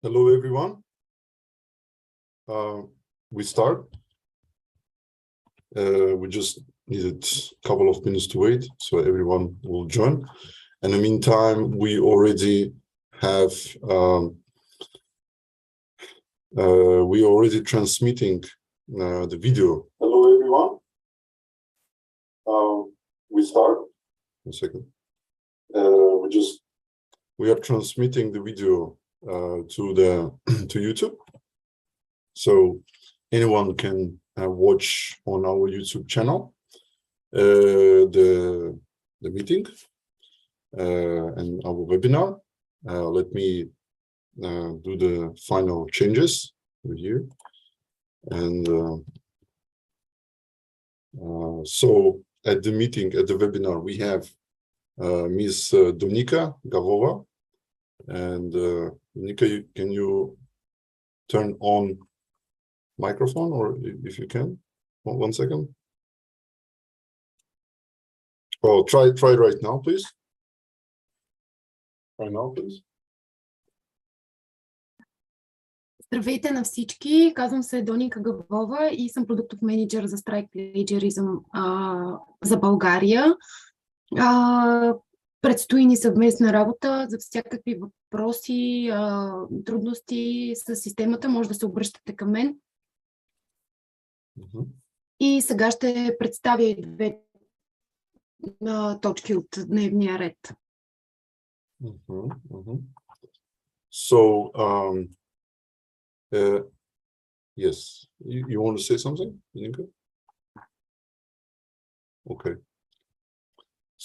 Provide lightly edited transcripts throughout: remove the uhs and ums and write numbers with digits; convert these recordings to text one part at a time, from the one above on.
Hello, everyone. We start. We just needed a couple of minutes to wait, so everyone will join. In the meantime, we already have transmitting the video. Hello, everyone. We start. 1 second. We are transmitting the video to YouTube, so anyone can watch on our YouTube channel the meeting and our webinar. Let me do the final changes over here, and so at the meeting, at the webinar, we have Ms. Dominika Gavova. And Dominika, can you turn on microphone, or if you can? 1 second. Oh, try right now, please. Right now, please. Здравейте на всички, казвам се Доника Гавова и съм продуктов менеджер за Strike Plagiarism за България. Предстои ни съвместна работа. За всякакви въпроси, трудности с системата, може да се обръщате към мен. И сега ще представя и две точки от дневния ред. So, yes, you want to say something, Dominika? Okay.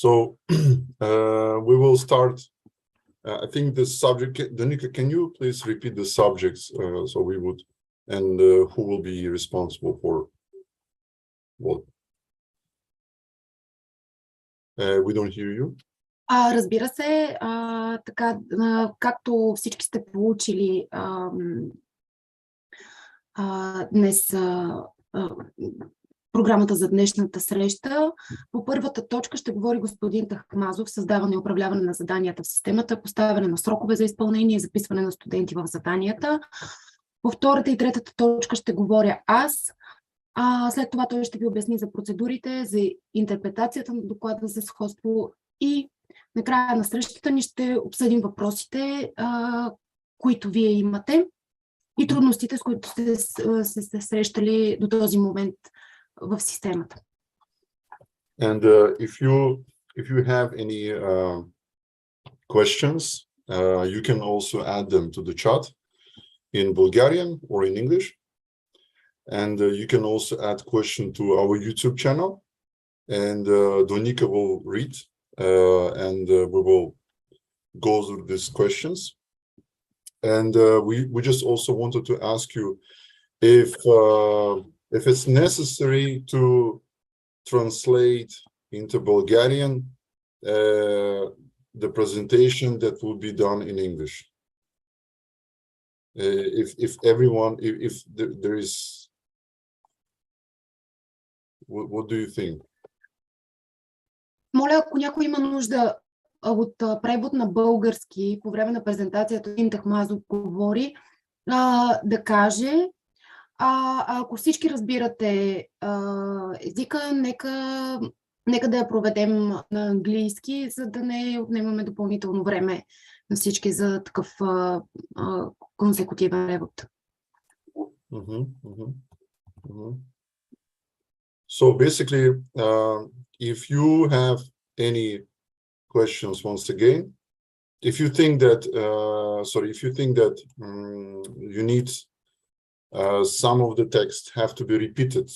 So we will start. I think the subject. Dominika, can you please repeat the subjects so we would, and who will be responsible for what? We don't hear you. Разбира се, така, както всички сте получили днес програмата за днешната среща. По първата точка ще говори господин Тахмазов: създаване и управляване на заданията в системата, поставяне на срокове за изпълнение и записване на студенти в заданията. По втората и третата точка ще говоря аз. След това той ще ви обясни за процедурите, за интерпретацията на доклада за сходство и накрая на срещата ни ще обсъдим въпросите, които вие имате и трудностите, с които сте се срещали до този момент в системата. And if you have any questions, you can also add them to the chat in Bulgarian or in English. And you can also add question to our YouTube channel, and Dominika will read and we will go through these questions. And we just also wanted to ask you if it's necessary to translate into Bulgarian the presentation that will be done in English. If everyone, if there is, what do you think? Моля, ако някой има нужда от превод на български по време на презентацията, господин Тахмазов говори, да каже. Ако всички разбирате езика, нека да я проведем на английски, за да не отнемаме допълнително време на всички за такъв консекутивен превод. So basically, if you have any questions, once again, if you think that you need some of the text have to be repeated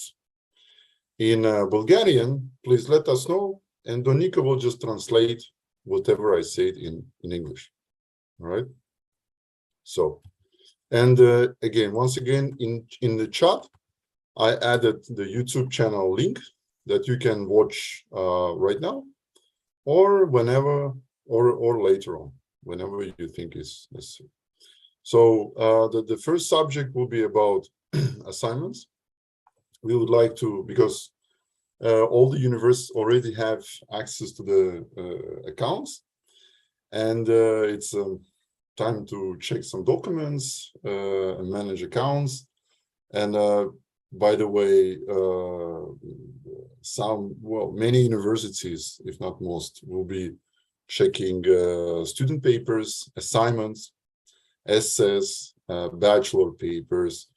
in Bulgarian, please let us know, and Dominika will just translate whatever I said in English. All right. So, and again, once again, in the chat, I added the YouTube channel link that you can watch right now, or whenever, or later on, whenever you think is necessary. So the first subject will be about assignments. We would like to, because all the universities already have access to the accounts, and it's time to check some documents and manage accounts. And by the way, many universities, if not most, will be checking student papers, assignments, essays, bachelor papers,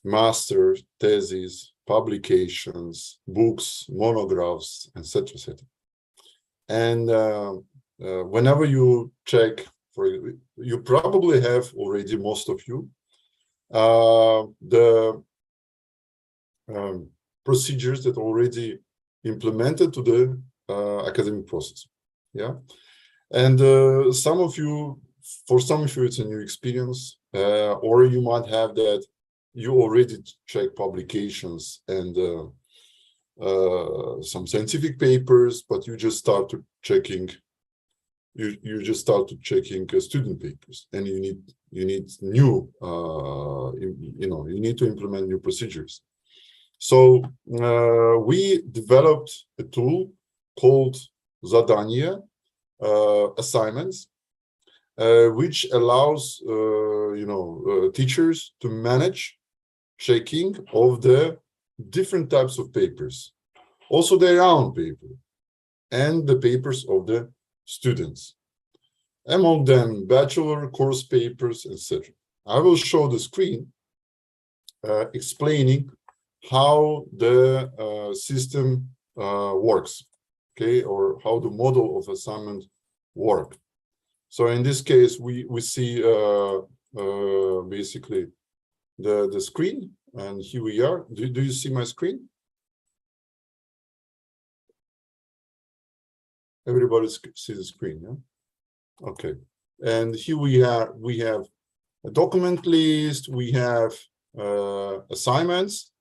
master theses, publications, books, monographs, etc., etc. And whenever you check, you probably have already, most of you, the procedures that already implemented to the academic process. Yeah, and for some of you it's a new experience, or you might have that you already check publications and some scientific papers, but you just start to checking. You just start to checking student papers, and you need new you need to implement new procedures. So we developed a tool called Zadania assignments, which allows teachers to manage checking of the different types of papers, also their own paper and the papers of the students, among them bachelor course papers, etc. I will show the screen explaining how the system works, okay, or how the model of assignment work. So in this case, we see basically the screen, and here we are. Do you see my screen? Everybody sees the screen, yeah? Okay. And here we have a document list, we have assignments,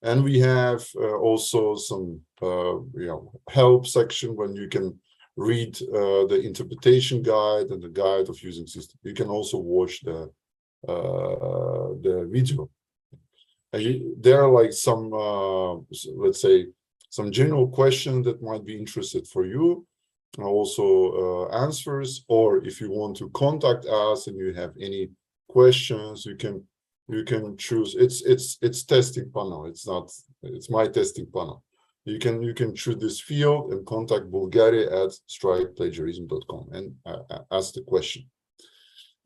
and we have also some help section when you can read the interpretation guide and the guide of using system. You can also watch the video. And there are like some let's say some general questions that might be interested for you, also answers, or if you want to contact us and you have any questions, you can choose. It's testing panel. It's my testing panel. You can choose this field and contact bulgaria@strikeplagiarism.com and ask the question.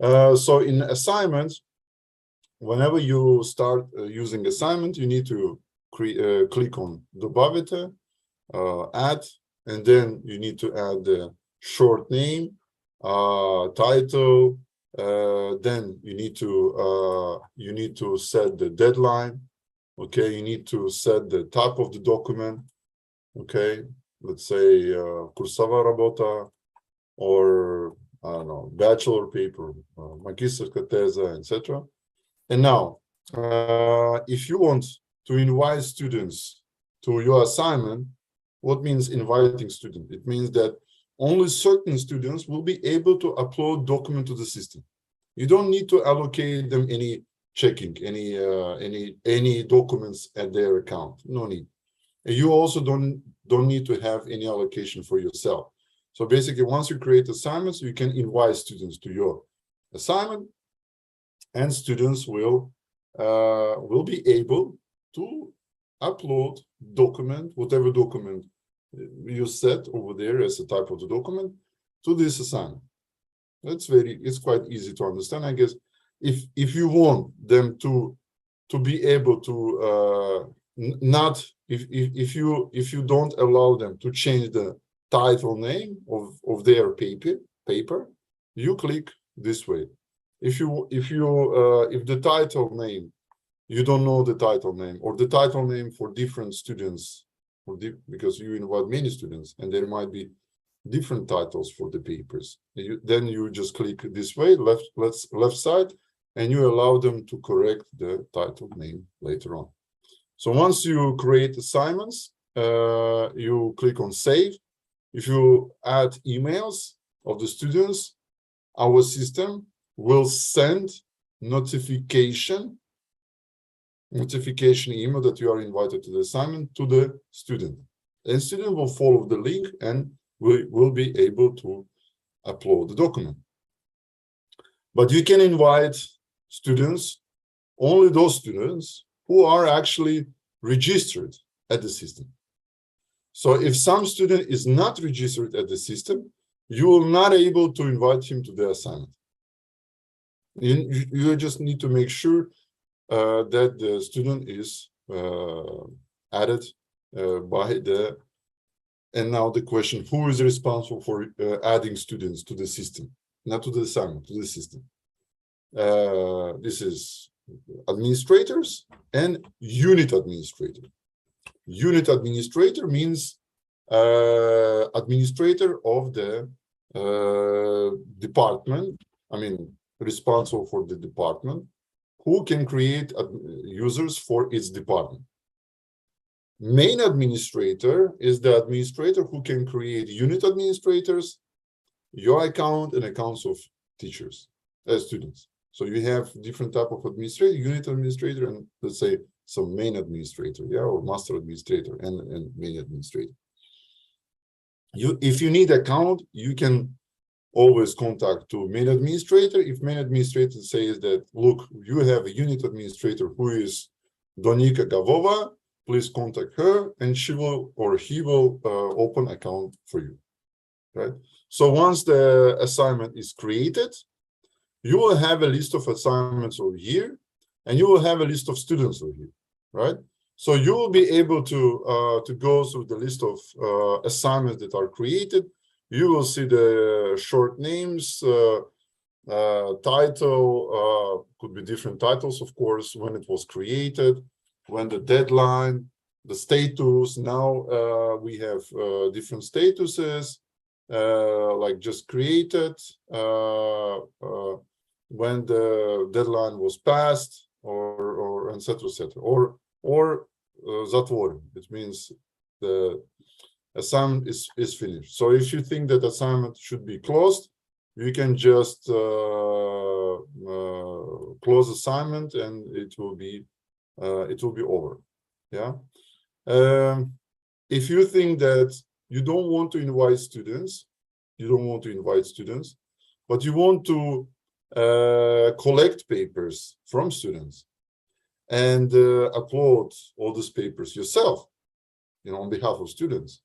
So in assignments, whenever you start using assignment, you need to click on Dobavite, add, and then you need to add the short name, title. Then you need to set the deadline. Okay, you need to set the type of the document. Okay, let's say kursova работа, or I don't know, bachelor paper, magisterska teza, etc. And now, if you want to invite students to your assignment, what means inviting students? It means that only certain students will be able to upload document to the system. You don't need to allocate them any checking, any documents at their account. No need. And you also don't need to have any allocation for yourself. So basically, once you create assignments, you can invite students to your assignment, and students will be able to upload document, whatever document you set over there as a type of the document, to this assignment. It's quite easy to understand, I guess. If you want them to be able to if you don't allow them to change the title name of their paper, you click this way. If the title name, you don't know the title name, or the title name for different students, because you invite many students and there might be different titles for the papers, then you just click this way, left side, and you allow them to correct the title name later on. So once you create assignments, you click on save. If you add emails of the students, our system will send notification email that you are invited to the assignment to the student. And student will follow the link and will be able to upload the document. But you can invite students, only those students who are actually registered at the system. So if some student is not registered at the system, you will not able to invite him to the assignment. You just need to make sure that the student is added by the, and now the question, who is responsible for adding students to the system? Not to the assignment, to the system. This is administrators and unit administrator. Unit administrator means administrator of the department, I mean, responsible for the department, who can create users for its department. Main administrator is the administrator who can create unit administrators, your account, and accounts of teachers, students. So you have different type of administrator, unit administrator, and let's say some main administrator, yeah, or master administrator and main administrator. If you need account, you can always contact to main administrator. If main administrator says that, look, you have a unit administrator who is Donika Gavova, please contact her, and she will or he will open account for you, right? So once the assignment is created, you will have a list of assignments over here, and you will have a list of students over here, right? So you will be able to go through the list of assignments that are created. You will see the short names, title, could be different titles, of course, when it was created, when the deadline, the status. Now we have different statuses, like just created, when the deadline was passed, or etc., etc., or zatvoren. It means the assignment is finished. So if you think that assignment should be closed, you can just close assignment, and it will be over. Yeah. If you think that you don't want to invite students, but you want to collect papers from students and upload all these papers yourself, on behalf of students,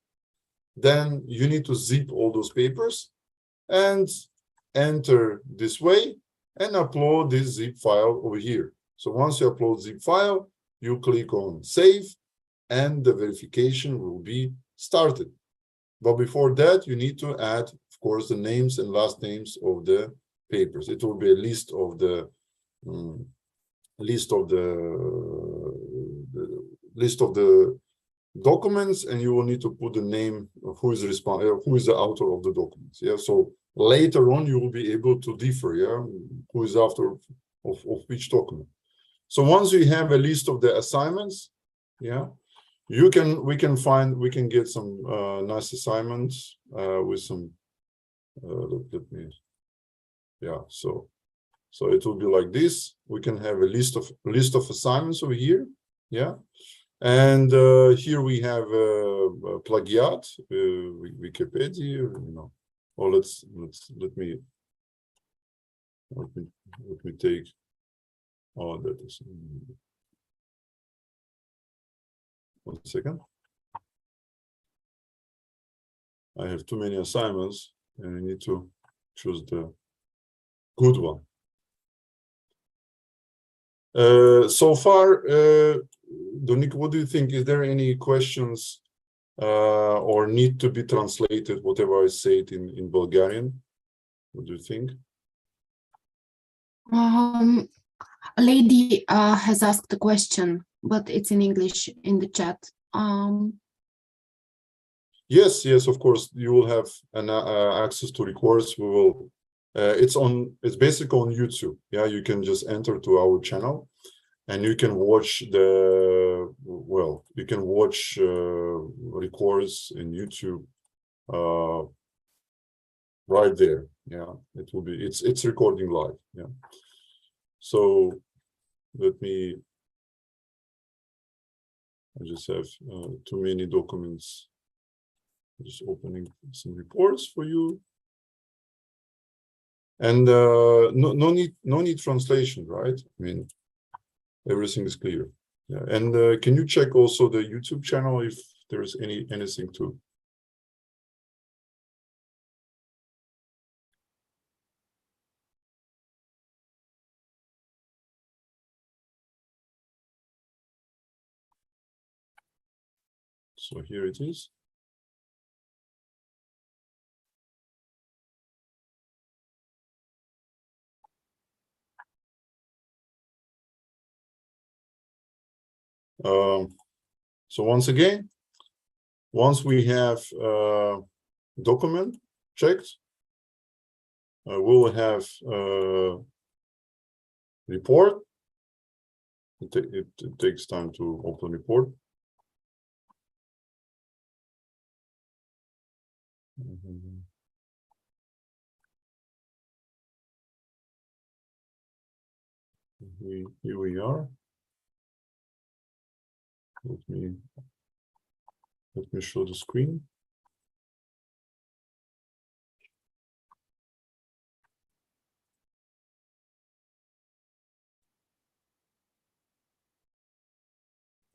then you need to zip all those papers and enter this way and upload this zip file over here. So once you upload zip file, you click on save, and the verification will be started. But before that, you need to add, of course, the names and last names of the papers. It will be a list of the documents, and you will need to put the name of who is the author of the documents. Yeah. So later on, you will be able to differ. Yeah. Who is author of which document? So once we have a list of the assignments, yeah, we can get some nice assignments with some. Let me. Yeah. So it will be like this. We can have a list of assignments over here. Yeah. And here we have plagiat, Wikipedia, or let me take. Oh, that is 1 second. I have too many assignments, and I need to choose the good one. So far, Donika, what do you think? Is there any questions or need to be translated, whatever I said in Bulgarian? What do you think? Lady has asked a question, but it's in English in the chat. Yes, of course. You will have an access to records. We will. It's basically on YouTube. Yeah, you can just enter to our channel, and you can watch records in YouTube right there. Yeah, it will be. It's recording live. Yeah. So let me. I just have too many documents. Just opening some reports for you. And no need translation, right? I mean, everything is clear. Yeah. And can you check also the YouTube channel if there's anything to? So here it is. So once again, once we have document checked, we'll have report. It takes time to open report. Here we are. Let me show the screen.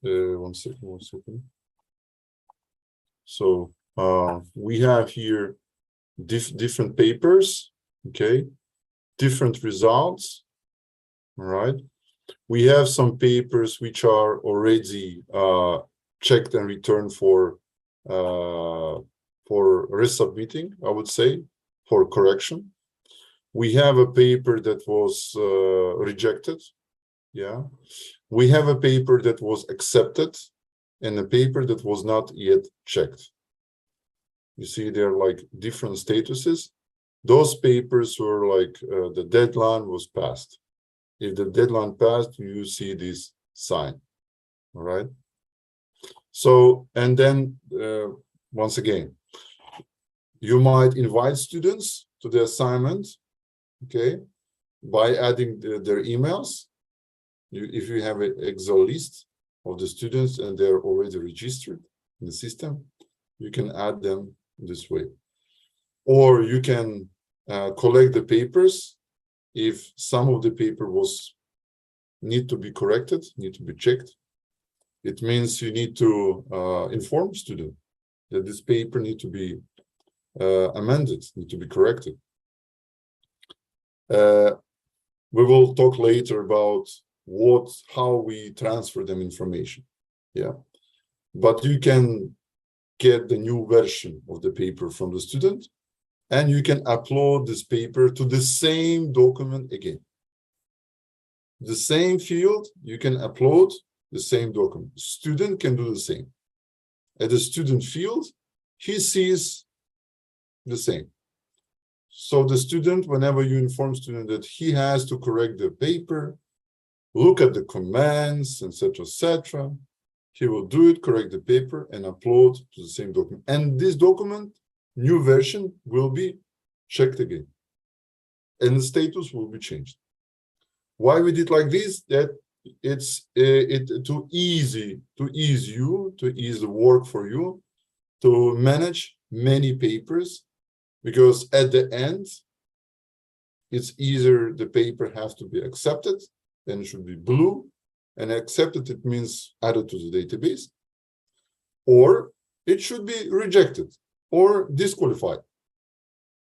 One second. So we have here different papers, okay, different results. All right. We have some papers which are already checked and returned for resubmitting, I would say, for correction. We have a paper that was rejected. Yeah. We have a paper that was accepted and a paper that was not yet checked. You see, they're like different statuses. Those papers were like the deadline was passed. If the deadline passed, you see this sign. All right. So, and then once again, you might invite students to the assignment, okay, by adding their emails. If you have an Excel list of the students and they're already registered in the system, you can add them this way. Or you can collect the papers if some of the paper need to be corrected, need to be checked. It means you need to inform student that this paper need to be amended, need to be corrected. We will talk later about how we transfer them information. Yeah, but you can get the new version of the paper from the student, and you can upload this paper to the same document again. The same field, you can upload the same document. Student can do the same. At the student field, he sees the same. So the student, whenever you inform student that he has to correct the paper, look at the commands, etc., he will do it, correct the paper, and upload to the same document. And this document, new version, will be checked again, and the status will be changed. Why we did like this? That it's to ease the work for you to manage many papers, because at the end, it's either the paper has to be accepted, then it should be blue, and accepted, it means added to the database, or it should be rejected or disqualified.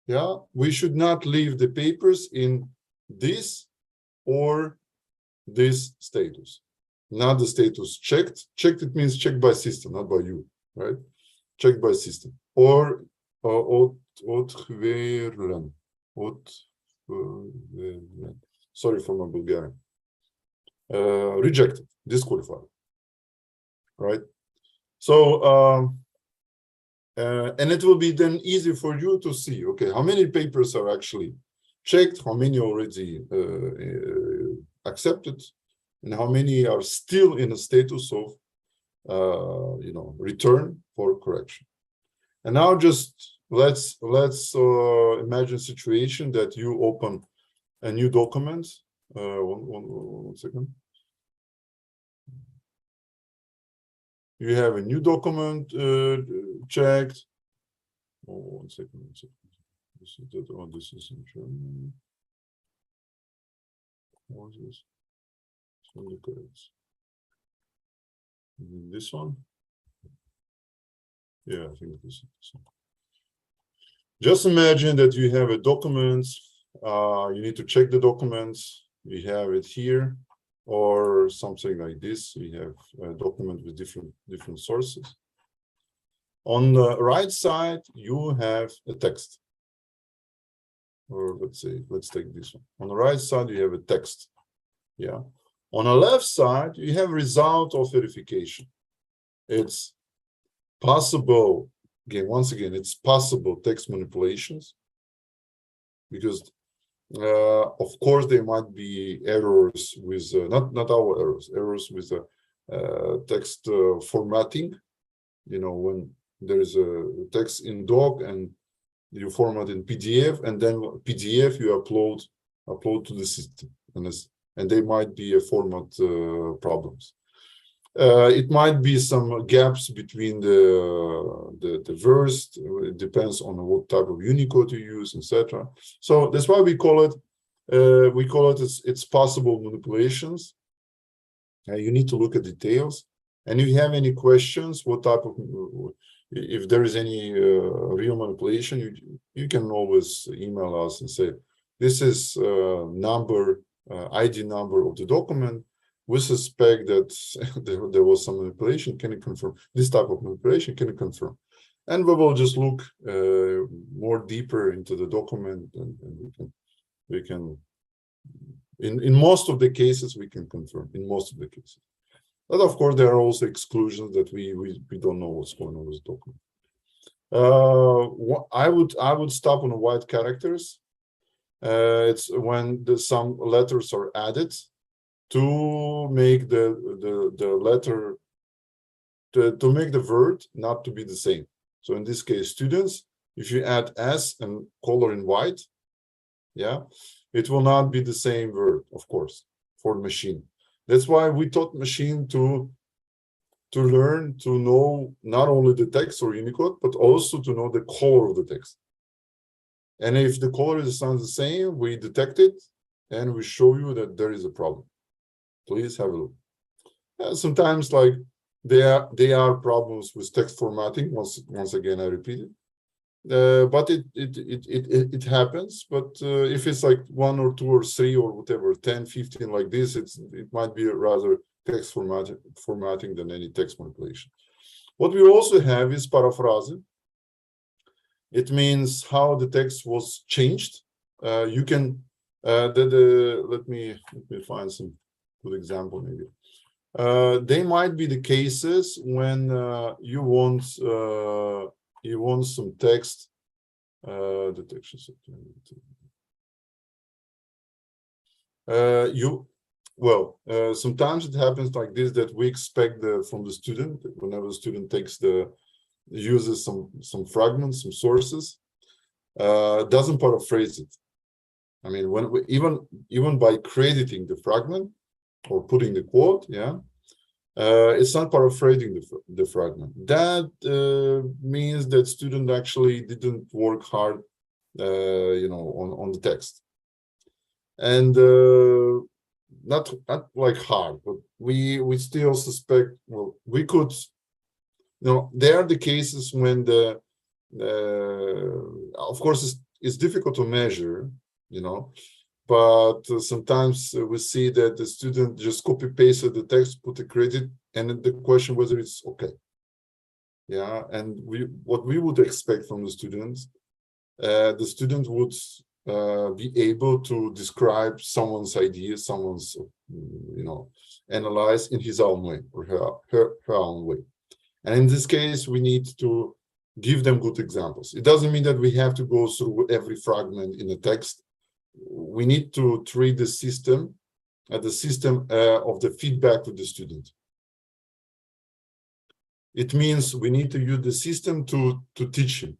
Yeah, we should not leave the papers in this or this status. Not the status checked. Checked, it means checked by system, not by you, right? Checked by system. Or sorry for my Bulgarian. Rejected, disqualified, right? So, and it will be then easy for you to see, okay, how many papers are actually checked, how many already accepted, and how many are still in a status of, return for correction. And now just let's imagine a situation that you open a new document. One second. You have a new document checked. One second. This is that, oh, this is in German. What is this? So look at this. This one? Yeah, I think this is this one. Just imagine that you have a document, you need to check the documents, we have it here, or something like this. We have a document with different sources. On the right side, you have a text. Or let's say, let's take this one. On the right side, you have a text. Yeah. On the left side, you have result of verification. It's possible, again, once again, it's possible text manipulations, because of course there might be errors with not our errors with text formatting. You know, when there is a text in doc and you format in PDF, and then PDF you upload to the system, and they might be a format problems. It might be some gaps between the verse. It depends on what type of Unicode you use, etc. So that's why we call it it's possible manipulations. You need to look at details, and if you have any questions, what type of, if there is any real manipulation, you can always email us and say, this is number, ID number of the document. We suspect that there was some manipulation. Can you confirm this type of manipulation? Can you confirm? And we will just look more deeper into the document, and we can in most of the cases we can confirm. In most of the cases, but of course there are also exclusions that we don't know what's going on with the document. I would stop on white characters. It's when some letters are added to make the letter, to make the word not to be the same. So in this case, students, if you add S and color in white, yeah, it will not be the same word, of course, for machine. That's why we taught machine to learn to know not only the text or Unicode, but also to know the color of the text. And if the color is not the same, we detect it and we show you that there is a problem. Please have a look. Sometimes, like, there are problems with text formatting. Once again, I repeat it. But it happens. But if it's like 1 or 2 or 3 or whatever, 10, 15 like this, it might be rather text formatting than any text manipulation. What we also have is paraphrase. It means how the text was changed. You can let me find some good example maybe. They might be the cases when you want some text detection. Sometimes it happens like this, that we expect from the student, whenever the student uses some fragments, some sources, doesn't paraphrase it. I mean, when even by crediting the fragment or putting the quote, yeah, it's not paraphrasing the fragment. That means that student actually didn't work hard, on the text, and not like hard, but we still suspect. Well, we could. There are the cases when of course it's difficult to measure, but sometimes we see that the student just copy pasted the text, put the credit, and the question whether it's okay. Yeah, and what we would expect from the students, the student would be able to describe someone's idea, someone's, analyze in his own way or her own way. And in this case, we need to give them good examples. It doesn't mean that we have to go through every fragment in the text. We need to treat the system as the system of the feedback to the student. It means we need to use the system to teach him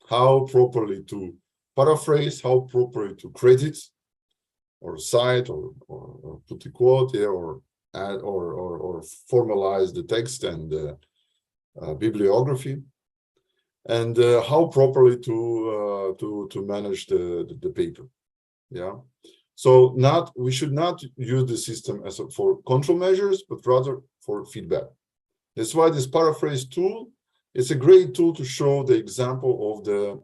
how properly to paraphrase, how properly to credit or cite or put the quote here, or add or formalize the text and bibliography. and how properly to manage the paper. Yeah. So we should not use the system for control measures, but rather for feedback. That's why this paraphrase tool is a great tool to show the example of the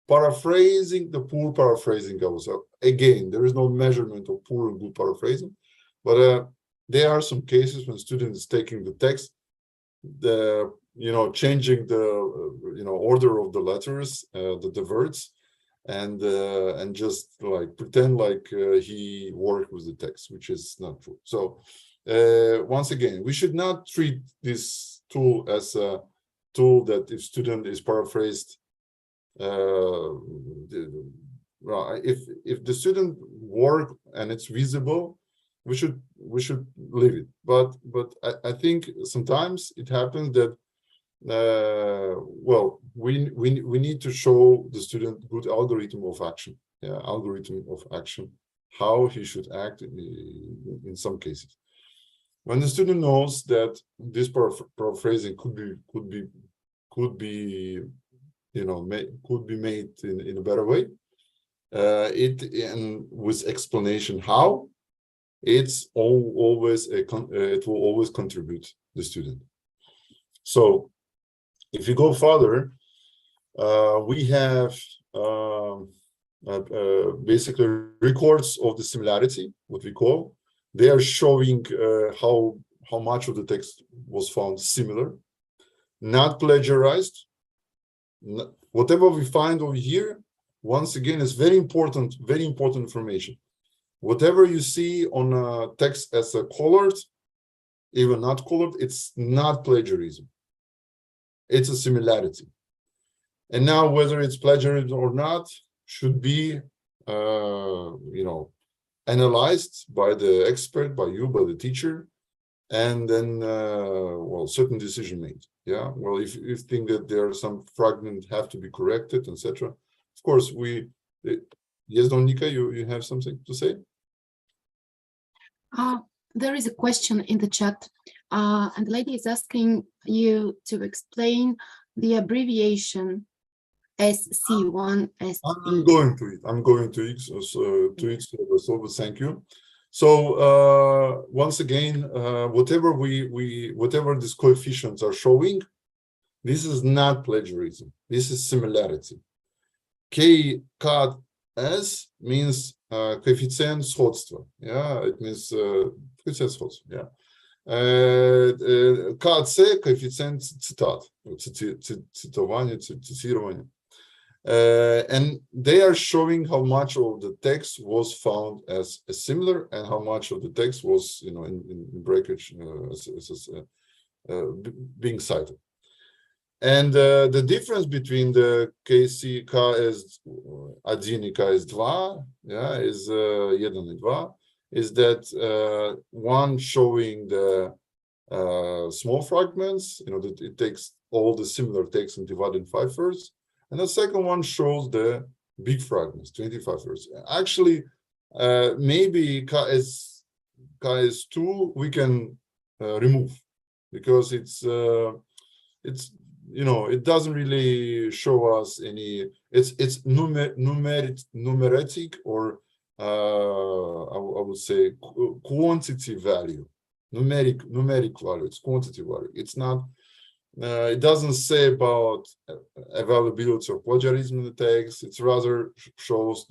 paraphrasing, the poor paraphrasing. Also, again, there is no measurement of poor and good paraphrasing, but there are some cases when students taking the text, changing the order of the letters, the words, and just like pretend like he worked with the text, which is not true. So once again, we should not treat this tool as a tool that if student is paraphrased, if the student work and it's visible, we should leave it. But I think sometimes it happens that we need to show the student good algorithm of action. Yeah, algorithm of action, how he should act in some cases. When the student knows that this paraphrasing could be made in a better way, and with explanation how, it will always contribute the student. So if you go further, we have basically records of the similarity, what we call. They are showing how much of the text was found similar, not plagiarized. Whatever we find over here, once again, is very important information. Whatever you see on text as a colored, even not colored, it's not plagiarism. It's a similarity. And now whether it's plagiarism or not should be, analyzed by the expert, by you, by the teacher, and then, certain decision made. Yeah. Well, if you think that there are some fragments have to be corrected, etc. Of course, yes, Donika, you have something to say? There is a question in the chat, and the lady is asking you to explain the abbreviation SC1. I'm going to it. So thank you. So once again, whatever these coefficients are showing, this is not plagiarism. This is similarity. K cut S means coefficient сходства. Yeah, it means coefficient сходства. Yeah. КC коэффициент цитат, цитирование. And they are showing how much of the text was found as similar and how much of the text was, in breakage being cited. And the difference between the KS1 и KS2, yeah, is 1 and 2, is that one showing the small fragments, that it takes all the similar text and divide in 5 words. And the second one shows the big fragments, 25 words. Actually, maybe KS2 we can remove, because it's it doesn't really show us any. It's numeric or I would say quantity value, numeric value. It's quantity value. It's not. It doesn't say about availability of plagiarism in the text. It rather shows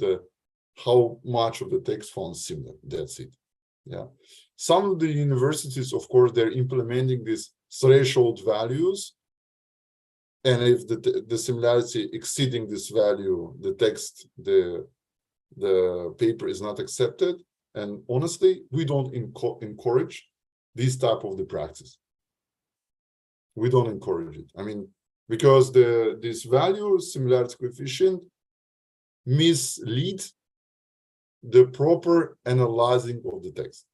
how much of the text found similar. That's it. Yeah. Some of the universities, of course, they're implementing these threshold values, and if the similarity exceeding this value, the text, the paper is not accepted. And honestly, we don't encourage this type of the practice. We don't encourage it. I mean, because this value, similarity coefficient, mislead the proper analyzing of the text.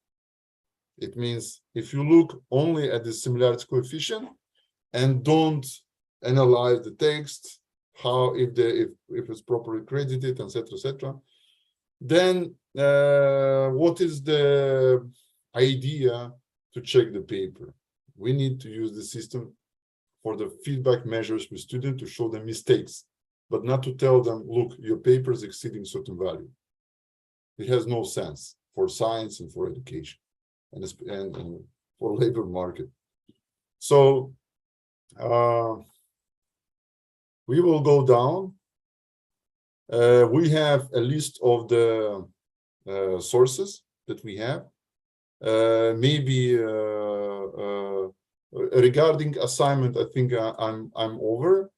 It means if you look only at the similarity coefficient and don't analyze the text, how if it's properly credited, etc., then what is the idea to check the paper? We need to use the system for the feedback measures with students to show them mistakes, but not to tell them, look, your paper is exceeding certain value. It has no sense for science and for education and for labor market. So we will go down. We have a list of the sources that we have. Maybe regarding assignment, I think I'm over.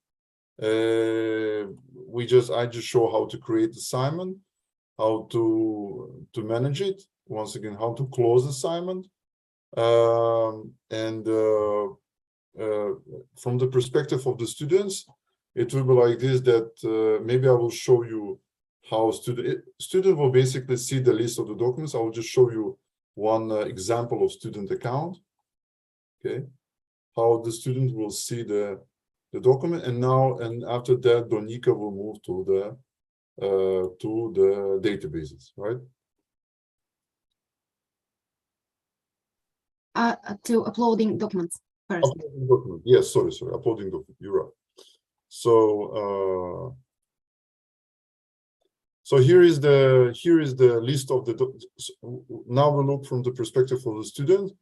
I just show how to create assignment, how to manage it. Once again, how to close assignment, and from the perspective of the students, it will be like this. That maybe I will show you how student will basically see the list of the documents. I will just show you one example of student account. Okay, how the student will see the document, and after that, Donika will move to the databases, right? To uploading documents first. Uploading document. Yes, sorry, uploading document. You're right. So here is the list of the. Now we look from the perspective of the student.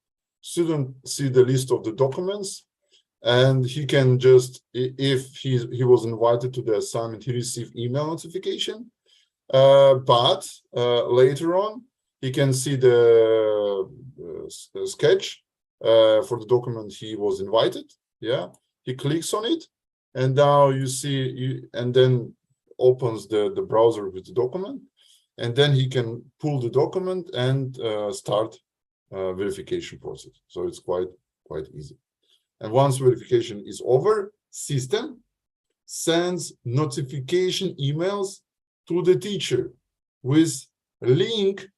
Student see the list of the documents, and he can just, if he was invited to the assignment, he received email notification. But later on, he can see the sketch for the document he was invited. Yeah, he clicks on it, and now you see, and then opens the browser with the document, and then he can pull the document and start verification process. So it's quite easy. And once verification is over, system sends notification emails to the teacher with link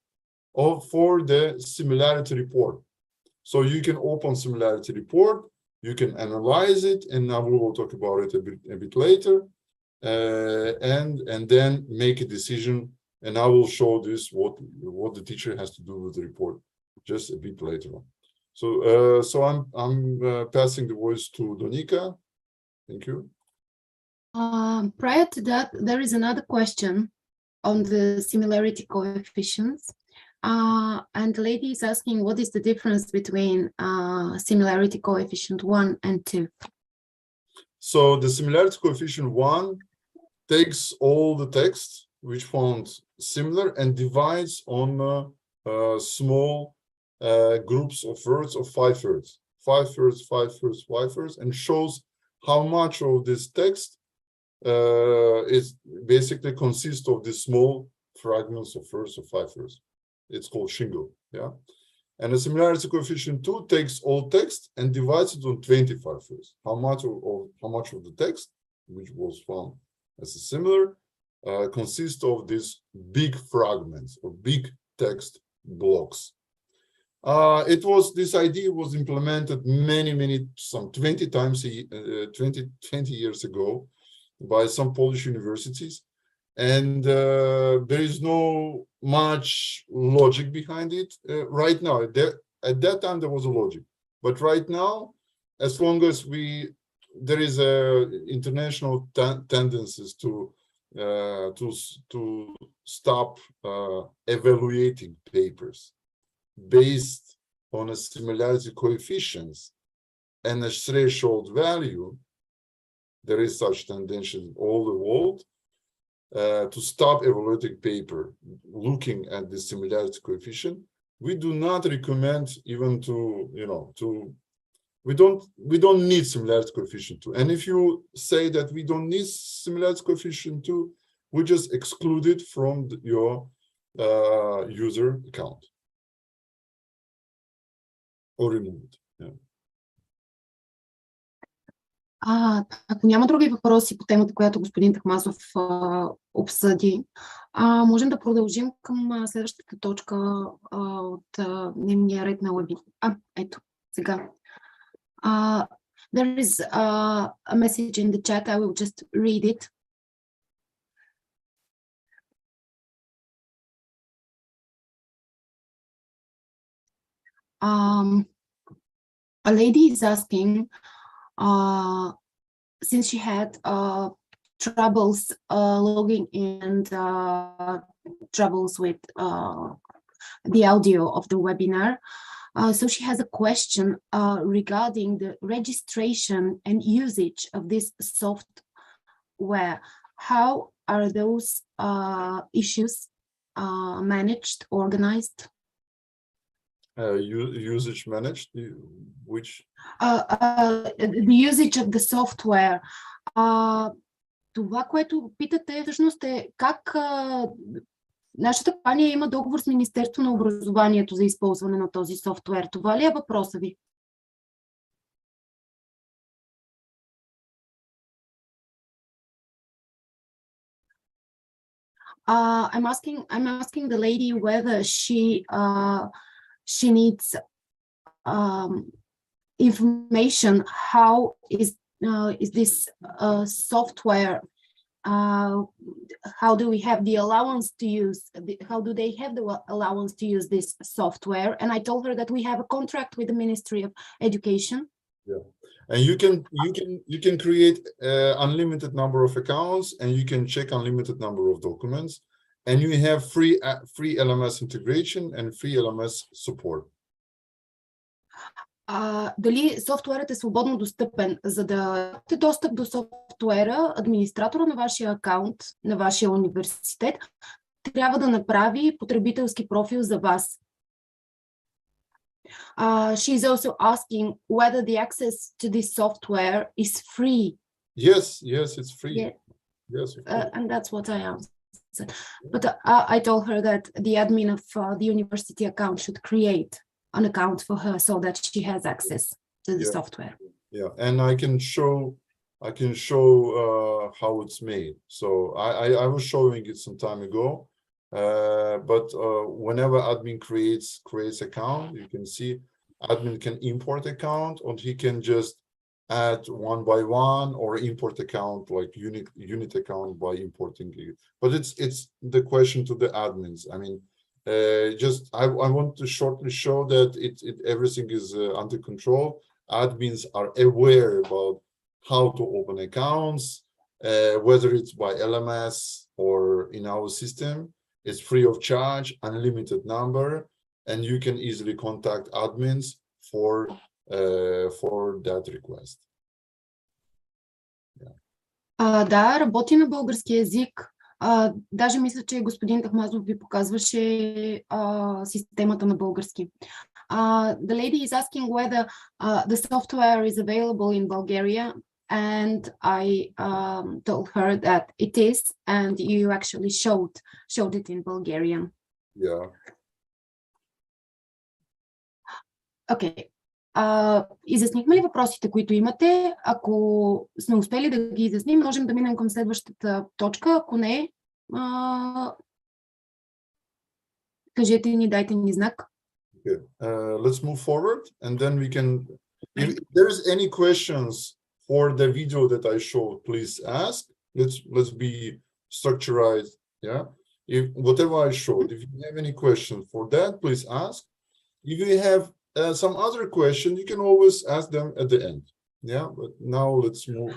for the similarity report. So you can open similarity report, you can analyze it, and now we will talk about it a bit later, and then make a decision. And I will show this what the teacher has to do with the report just a bit later on. So I'm passing the voice to Donika. Thank you. Prior to that, there is another question on the similarity coefficients. And the lady is asking, what is the difference between similarity coefficient 1 and 2? So the similarity coefficient 1 takes all the text which found similar and divides on small groups of words of 5 words, 5 words, 5 words, 5 words, and shows how much of this text is basically consists of these small fragments of words of 5 words. It's called shingle, yeah. And the similarity coefficient 2 takes all text and divides it on 25 words. How much of the text which was found as a similar consists of these big fragments or big text blocks. This idea was implemented some 20 times, 20 years ago by some Polish universities. And there is no much logic behind it right now. At that time, there was a logic. But right now, as long as there is a international tendencies to stop evaluating papers based on a similarity coefficients and a threshold value. There is such tendency in all the world to stop evaluating paper looking at the similarity coefficient. We do not recommend even we don't need similarity coefficient 2. And if you say that we don't need similarity coefficient 2, we just exclude it from your user account or remove it. Yeah. Ако няма други въпроси по темата, която господин Тахмазов обсъди, можем да продължим към следващата точка от дневния ред на вебинара. Ето, сега. There is a message in the chat. I will just read it. A lady is asking, since she had troubles logging in and troubles with the audio of the webinar. So she has a question regarding the registration and usage of this software. How are those issues managed, organized? Usage managed, which? The usage of the software. Това, което питате всъщност е как нашата компания има договор с Министерство на образованието за използване на този софтуер. Това ли е въпроса ви? I'm asking the lady whether she needs information. How is this software? How do we have the allowance to use? How do they have the allowance to use this software? And I told her that we have a contract with the Ministry of Education. Yeah, and you can create unlimited number of accounts, and you can check unlimited number of documents, and you have free LMS integration and free LMS support. Дали софтуерът е свободно достъпен? За да имате достъп до софтуера, администратора на вашия акаунт, на вашия университет, трябва да направи потребителски профил за вас. She is also asking whether the access to this software is free. Yes, it's free. Yeah. Yes, and that's what I answered. But I told her that the admin of the university account should create an account for her so that she has access to the software. Yeah, and I can show how it's made. So I was showing it some time ago, but whenever admin creates account, you can see admin can import account, or he can just add one by one, or import account like unit account by importing it. But it's the question to the admins. I mean, I want to shortly show that everything is under control. Admins are aware about how to open accounts, whether it's by LMS or in our system. It's free of charge, unlimited number, and you can easily contact admins for that request. Да, работи на български език. Даже мисля, че господин Тахмазов ви показваше системата на български. The lady is asking whether the software is available in Bulgaria, and I told her that it is, and you actually showed it in Bulgarian. Yeah. Okay. Изяснихме ли въпросите, които имате? Ако сме успели да ги изясним, можем да минем към следващата точка. Ако не, кажете ни, дайте ни знак. Okay. Let's move forward, and then we can, if there is any questions for the video that I showed, please ask. Let's be structured. Yeah. If whatever I showed, if you have any questions for that, please ask. If you have some other question, you can always ask them at the end. Yeah, but now let's move.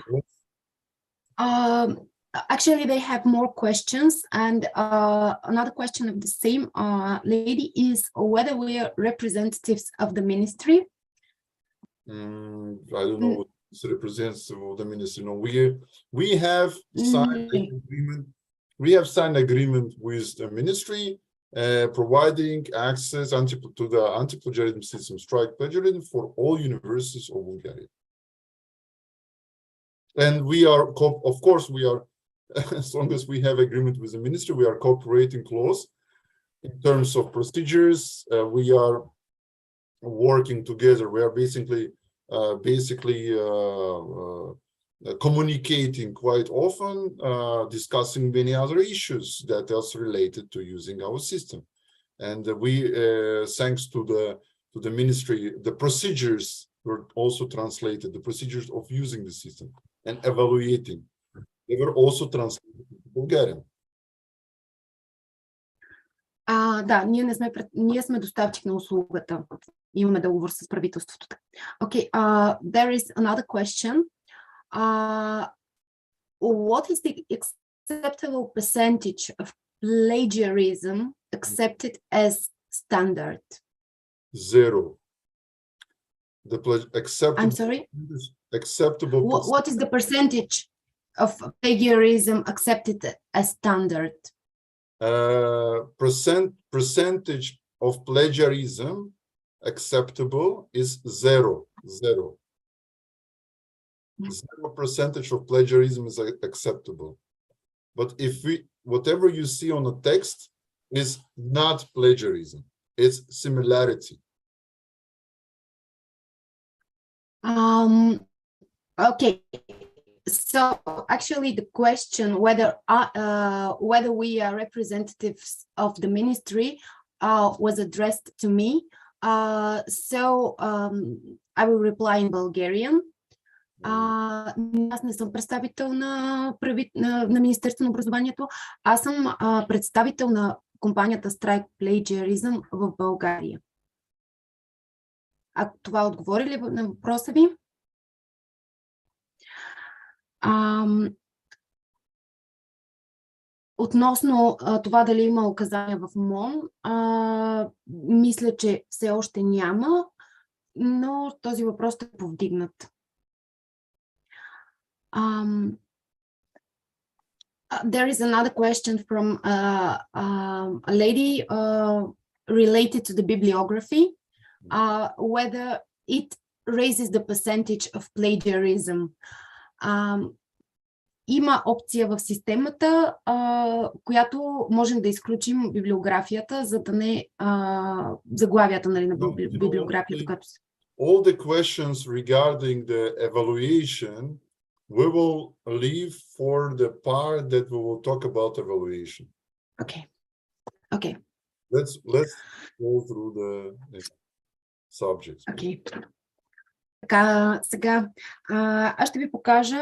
Actually, they have more questions, and another question of the same lady is whether we are representatives of the ministry. I don't know what is representative of the ministry. No, we have signed an agreement. We have signed agreement with the ministry, providing access to the anti-plagiarism system, strike plagiarism, for all universities of Bulgaria. And we are, of course, we are, as long as we have agreement with the ministry, we are cooperating close in terms of procedures. We are working together. We are basically communicating quite often, discussing many other issues that are related to using our system. And we, thanks to the ministry, the procedures were also translated, the procedures of using the system and evaluating. They were also translated into Bulgarian. Да, ние сме доставчик на услугата. имаме договор с правителството. Okay, there is another question. What is the acceptable percentage of plagiarism accepted as standard? 0. I'm sorry? Acceptable What is the percentage of plagiarism accepted as standard? Percentage of plagiarism acceptable is 0. 0% of plagiarism is acceptable. But if whatever you see on the text is not plagiarism, it's similarity. Okay. So actually the question whether we are representatives of the ministry was addressed to me. I will reply in Bulgarian. Аз не съм представител на Министерството на образованието. Аз съм представител на компанията Strike Plagiarism в България. А това отговори ли на въпроса ви? Относно това дали има указания в МОН, мисля, че все още няма, но този въпрос е повдигнат. There is another question from a lady related to the bibliography, whether it raises the percentage of plagiarism. Има опция в системата, която можем да изключим библиографията, за да не заглавията на библиографията. Като... All the questions regarding the evaluation, we will leave for the part that we will talk about evaluation. Okay. Let's go through the subjects. Okay. Така, сега аз ще ви покажа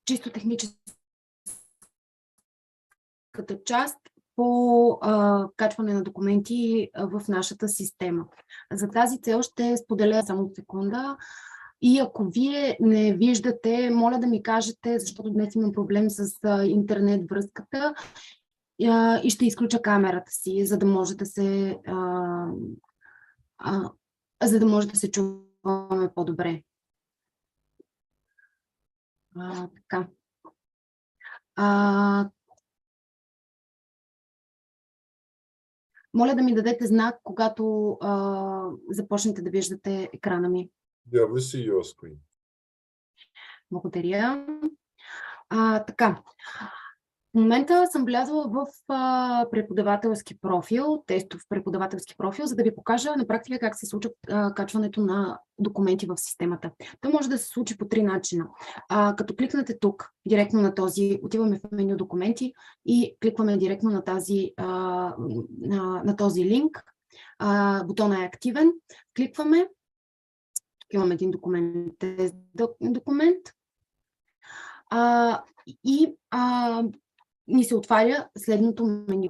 чисто техническата част по качване на документи в нашата система. За тази цел ще споделя само секунда и ако вие не виждате, моля да ми кажете, защото днес имам проблем с интернет връзката и ще изключа камерата си, за да може да се чуваме по-добре. Така. Моля да ми дадете знак, когато започнете да виждате екрана ми. Yeah, we see your screen. Благодаря. Така. В момента съм влязла в преподавателски профил, тестов преподавателски профил, за да ви покажа на практика как се случва качването на документи в системата. То може да се случи по три начина. Като кликнете тук, директно на този, отиваме в меню документи и кликваме директно на този линк. Бутонът е активен. Кликваме. Тук имам един документ. Ни се отваря следното меню.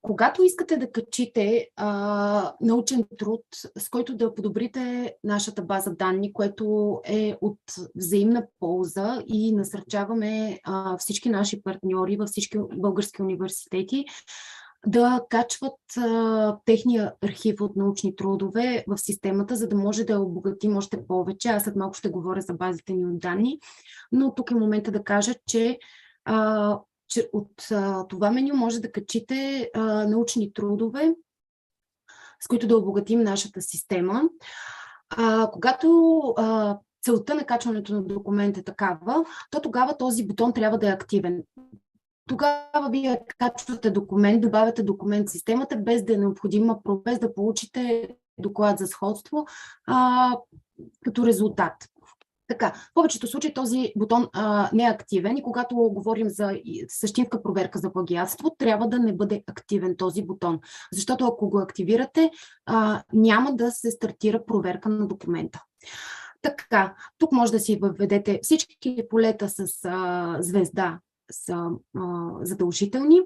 Когато искате да качите научен труд, с който да подобрите нашата база данни, което е от взаимна полза и насърчаваме всички наши партньори във всички български университети да качват техния архив от научни трудове в системата, за да може да обогатим още повече. Аз след малко ще говоря за базите ни от данни, но тук е момента да кажа, че от това меню може да качите научни трудове, с които да обогатим нашата система. Когато целта на качването на документ е такава, то тогава този бутон трябва да е активен. Тогава вие качвате документ, добавяте документ в системата, без да е необходима, без да получите доклад за сходство като резултат. Така, в повечето случаи този бутон не е активен и когато говорим за същинска проверка за плагиатство, трябва да не бъде активен този бутон. Защото ако го активирате, няма да се стартира проверка на документа. Така, тук може да си въведете всички полета с звезда са задължителни.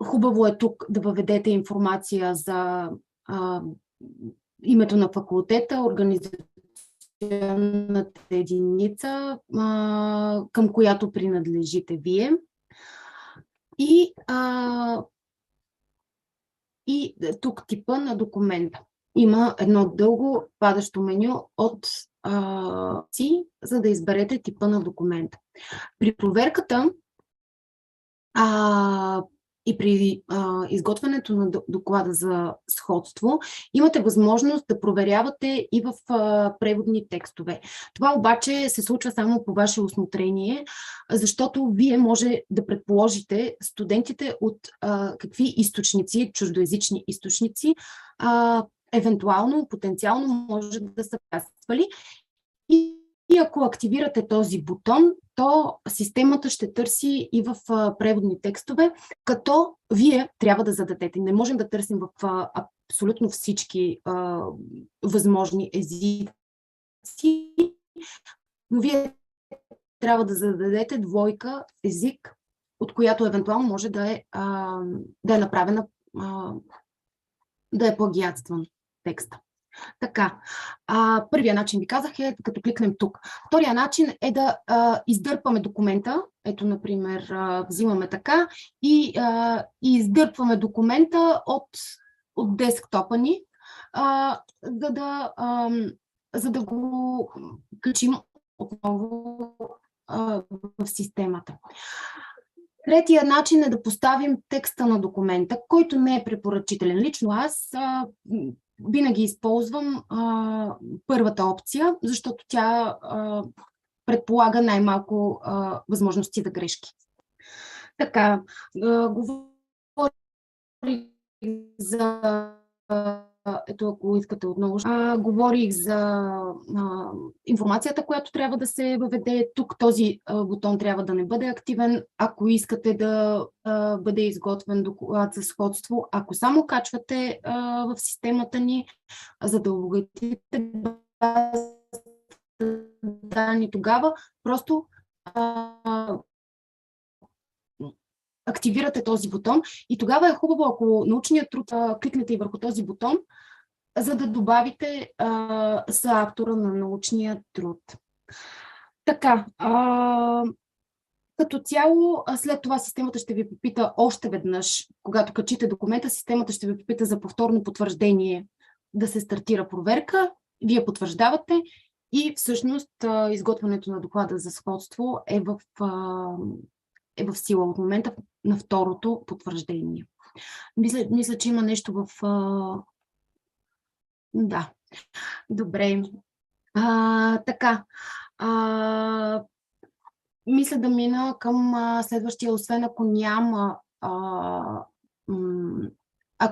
Хубаво е тук да въведете информация за името на факултета, организационната единица, към която принадлежите вие. И тук типа на документа. Има едно дълго падащо меню от за да изберете типа на документа. При проверката и при изготвянето на доклада за сходство имате възможност да проверявате и в преводни текстове. Това обаче се случва само по ваше усмотрение, защото вие може да предположите студентите от какви източници, чуждоезични източници, евентуално, потенциално може да са участвали. И ако активирате този бутон, то системата ще търси и в преводни текстове, като вие трябва да зададете. Не можем да търсим в абсолютно всички възможни езици, но вие трябва да зададете двойка език, от която евентуално може да е направена, да е плагиатстван текста. Така, първия начин ви казах е като кликнем тук. Втория начин е да издърпаме документа. Ето, например, взимаме така и издърпваме документа от десктопа ни, за да го качим отново в системата. Третия начин е да поставим текста на документа, който не е препоръчителен. Лично аз винаги използвам първата опция, защото тя предполага най-малко възможности за грешки. Така, говорих за... Ето, ако искате отново, говорих за информацията, която трябва да се въведе. Тук този бутон трябва да не бъде активен, ако искате да бъде изготвен доклад за сходство. Ако само качвате в системата ни, за да обогатите данни, тогава просто активирате този бутон и тогава е хубаво, ако научният труд, кликнете и върху този бутон, за да добавите съавтора на научния труд. Така, като цяло, след това системата ще ви попита още веднъж, когато качите документа, системата ще ви попита за повторно потвърждение да се стартира проверка, вие потвърждавате и всъщност изготвянето на доклада за сходство е в сила от момента на второто потвърждение. Мисля, че има нещо в... Да, добре. Така, мисля да мина към следващия, освен ако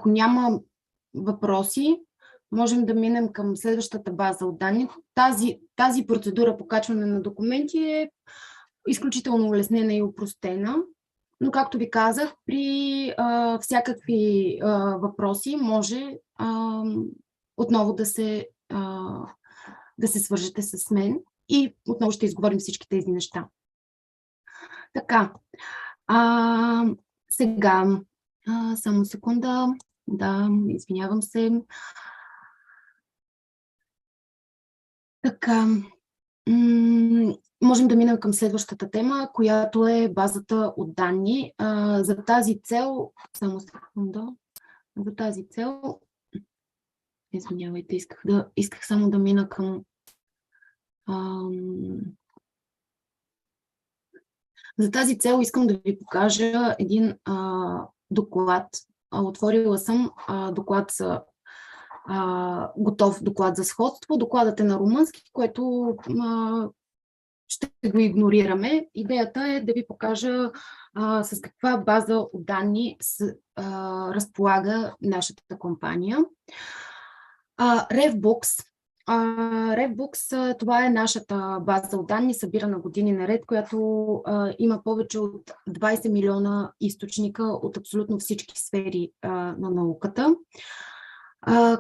няма въпроси, можем да минем към следващата база от данни. Тази процедура по качване на документи е изключително улеснена и упростена, но както ви казах, при всякакви въпроси може отново да се свържете с мен и отново ще изговорим всички тези неща. Така, сега, само секунда, да, извинявам се. Така, можем да минем към следващата тема, която е базата от данни. За тази цел, само секунда, за тази цел, извинявайте, исках само да мина към... За тази цел искам да ви покажа един доклад. Отворила съм доклад за готов доклад за сходство. Докладът е на румънски, което ще го игнорираме. Идеята е да ви покажа с каква база от данни разполага нашата компания. RefBooks. RefBooks, това е нашата база от данни, събирана години наред, която има повече от 20 милиона източника от абсолютно всички сфери на науката.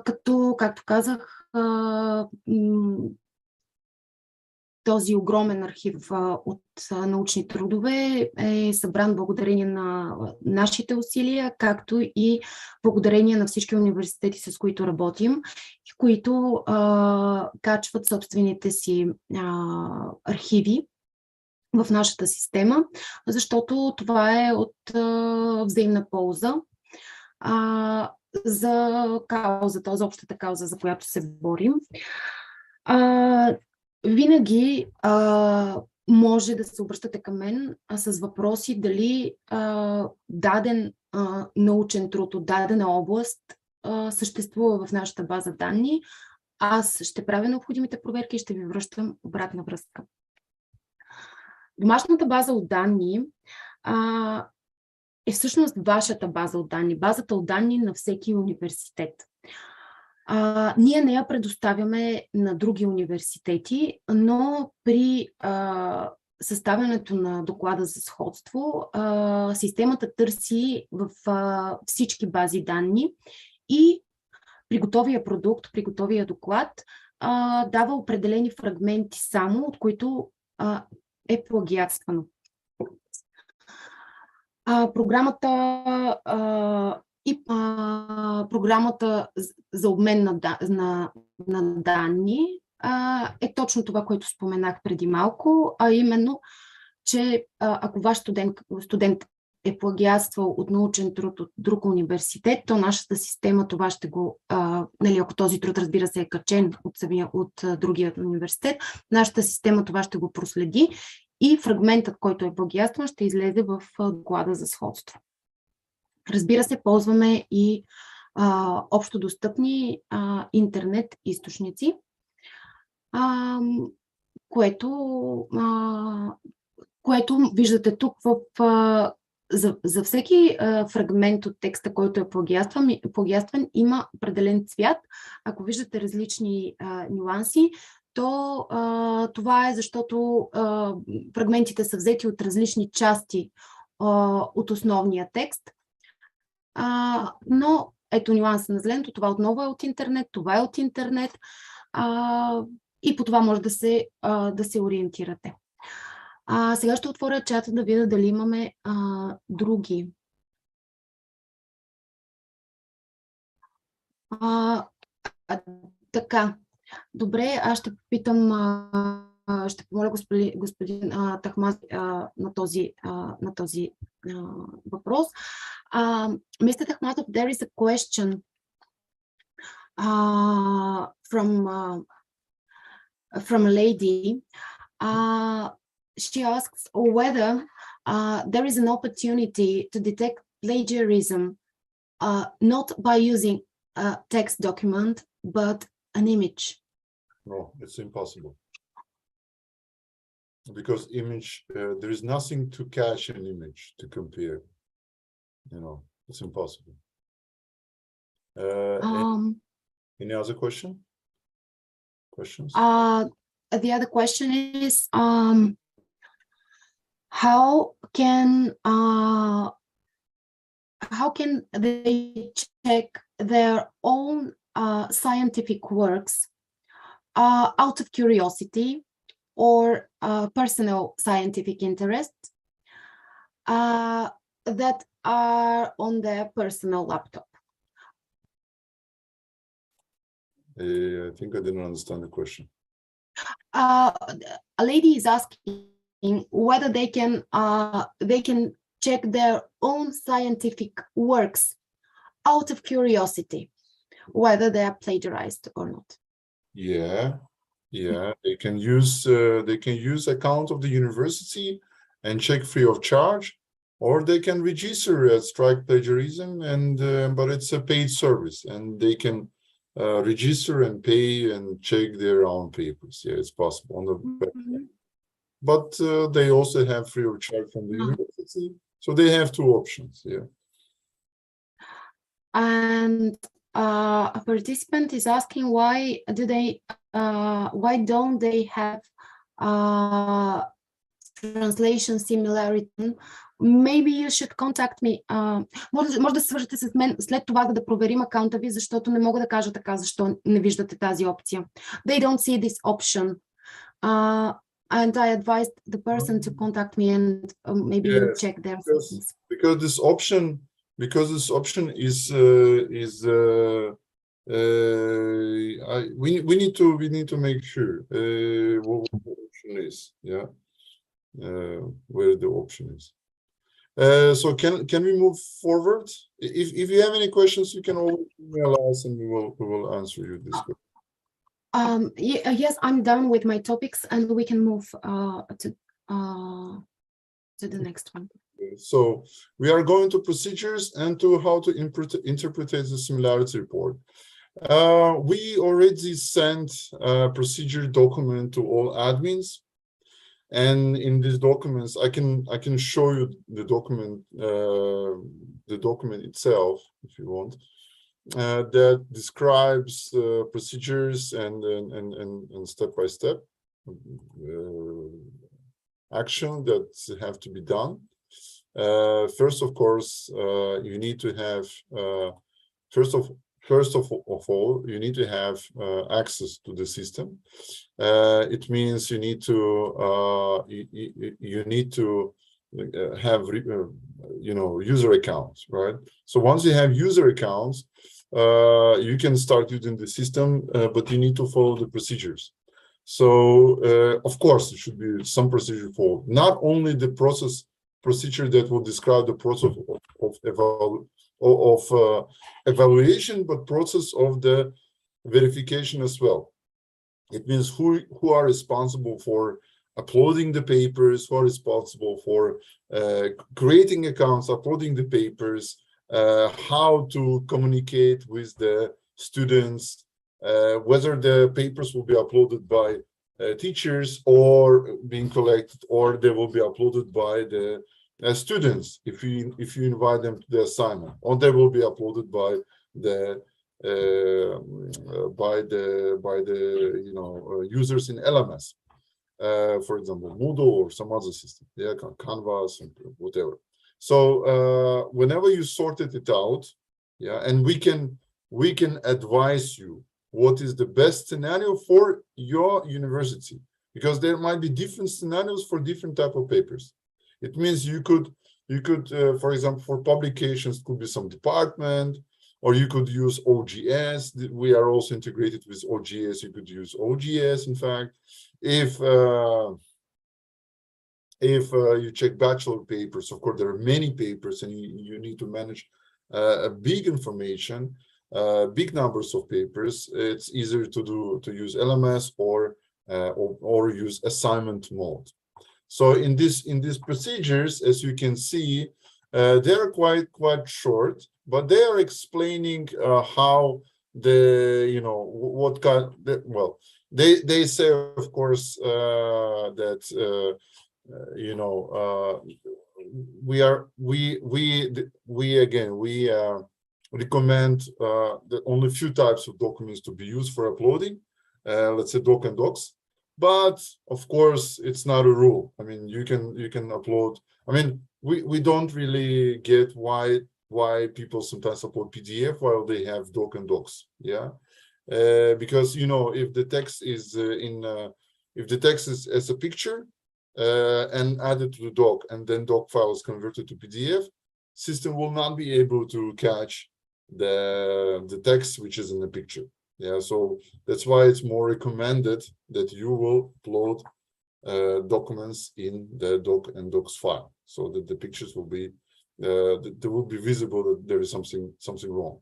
Като, както казах, този огромен архив от научни трудове е събран благодарение на нашите усилия, както и благодарение на всички университети, с които работим, които качват собствените си архиви в нашата система, защото това е от взаимна полза за каузата, за общата кауза, за която се борим. Винаги може да се обръщате към мен с въпроси дали даден научен труд от дадена област съществува в нашата база данни. Аз ще правя необходимите проверки и ще ви връщам обратна връзка. Домашната база от данни е всъщност вашата база от данни, базата от данни на всеки университет. Ние не я предоставяме на други университети, но при съставянето на доклада за сходство, системата търси в всички бази данни и при готовия продукт, при готовия доклад дава определени фрагменти само, от които е плагиатствано. Програмата за обмен на данни е точно това, което споменах преди малко, а именно, че ако ваш студент е плагиатствал от научен труд от друг университет, то нашата система това ще го, ако този труд, разбира се, е качен от другия университет, нашата система това ще го проследи и фрагментът, който е плагиатстван, ще излезе в доклада за сходство. Разбира се, ползваме и общо достъпни интернет източници, което виждате тук за всеки фрагмент от текста, който е плагиатстван, има определен цвят. Ако виждате различни нюанси, то това е защото фрагментите са взети от различни части от основния текст. Но ето нюанса на зеленото, това отново е от интернет, това е от интернет и по това може да се ориентирате. Сега ще отворя чата да видя дали имаме други. Така, добре, аз ще попитам, ще помоля господин Тахмаз на този въпрос. Mr. Takhmatov, there is a question from a lady. She asks whether there is an opportunity to detect plagiarism not by using a text document, but an image. No, it's impossible. Because image, there is nothing to cache an image to compare. It's impossible. Any other questions? The other question is, how can they check their own scientific works out of curiosity or personal scientific interest that are on their personal laptop? I think I didn't understand the question. A lady is asking whether they can check their own scientific works out of curiosity, whether they are plagiarized or not. Yeah, they can use account of the university and check free of charge, or they can register at Strike Plagiarism, and but it's a paid service, and they can register and pay and check their own papers. Yeah, it's possible on the website. But they also have free of charge from the university, so they have two options. Yeah. And a participant is asking why don't they have translation similarity? Maybe you should contact me. Може да се свържете с мен след това, за да проверим акаунта ви, защото не мога да кажа така, защо не виждате тази опция. They don't see this option. And I advised the person to contact me and maybe Yes, check their because settings. because this option is we need to make sure what the option is, yeah, where the option is. So can we move forward? If you have any questions, you can always email us and we will answer you this question. Yes, I'm done with my topics, and we can move to the next one. So we are going to procedures and to how to interpret the similarity report. We already sent a procedure document to all admins, and in these documents, I can show you the document itself if you want. That describes procedures and step-by-step action that have to be done. First, of course, you need to have first of all, you need to have access to the system. It means you need to have user accounts, right? So once you have user accounts, you can start using the system, but you need to follow the procedures. So of course, there should be some procedure for not only the procedure that will describe the process of evaluation, but process of the verification as well. It means who are responsible for uploading the papers, who are responsible for creating accounts, uploading the papers, how to communicate with the students, whether the papers will be uploaded by teachers or being collected, or they will be uploaded by the students if you invite them to the assignment, or they will be uploaded by the users in LMS, for example, Moodle or some other system, yeah, Canvas and whatever. So whenever you sorted it out, yeah, and we can advise you what is the best scenario for your university, because there might be different scenarios for different type of papers. It means you could, for example, for publications, could be some department, or you could use OGS. We are also integrated with OGS. You could use OGS, in fact. If you check bachelor papers, of course, there are many papers, and you need to manage a big information, big numbers of papers. It's easier to use LMS or use assignment mode. So in these procedures, as you can see, they are quite short, but they are explaining how what kind. Well, they say, of course, that we recommend that only few types of documents to be used for uploading. Let's say doc and docs. But of course, it's not a rule. I mean, you can upload. I mean, we don't really get why people sometimes upload PDF while they have doc and docs. Yeah, because if the text is if the text is as a picture and added to the doc, and then doc file is converted to PDF, system will not be able to catch the text which is in the picture. Yeah, so that's why it's more recommended that you will upload documents in the doc and docs file, so that the pictures will be there will be visible that there is something wrong.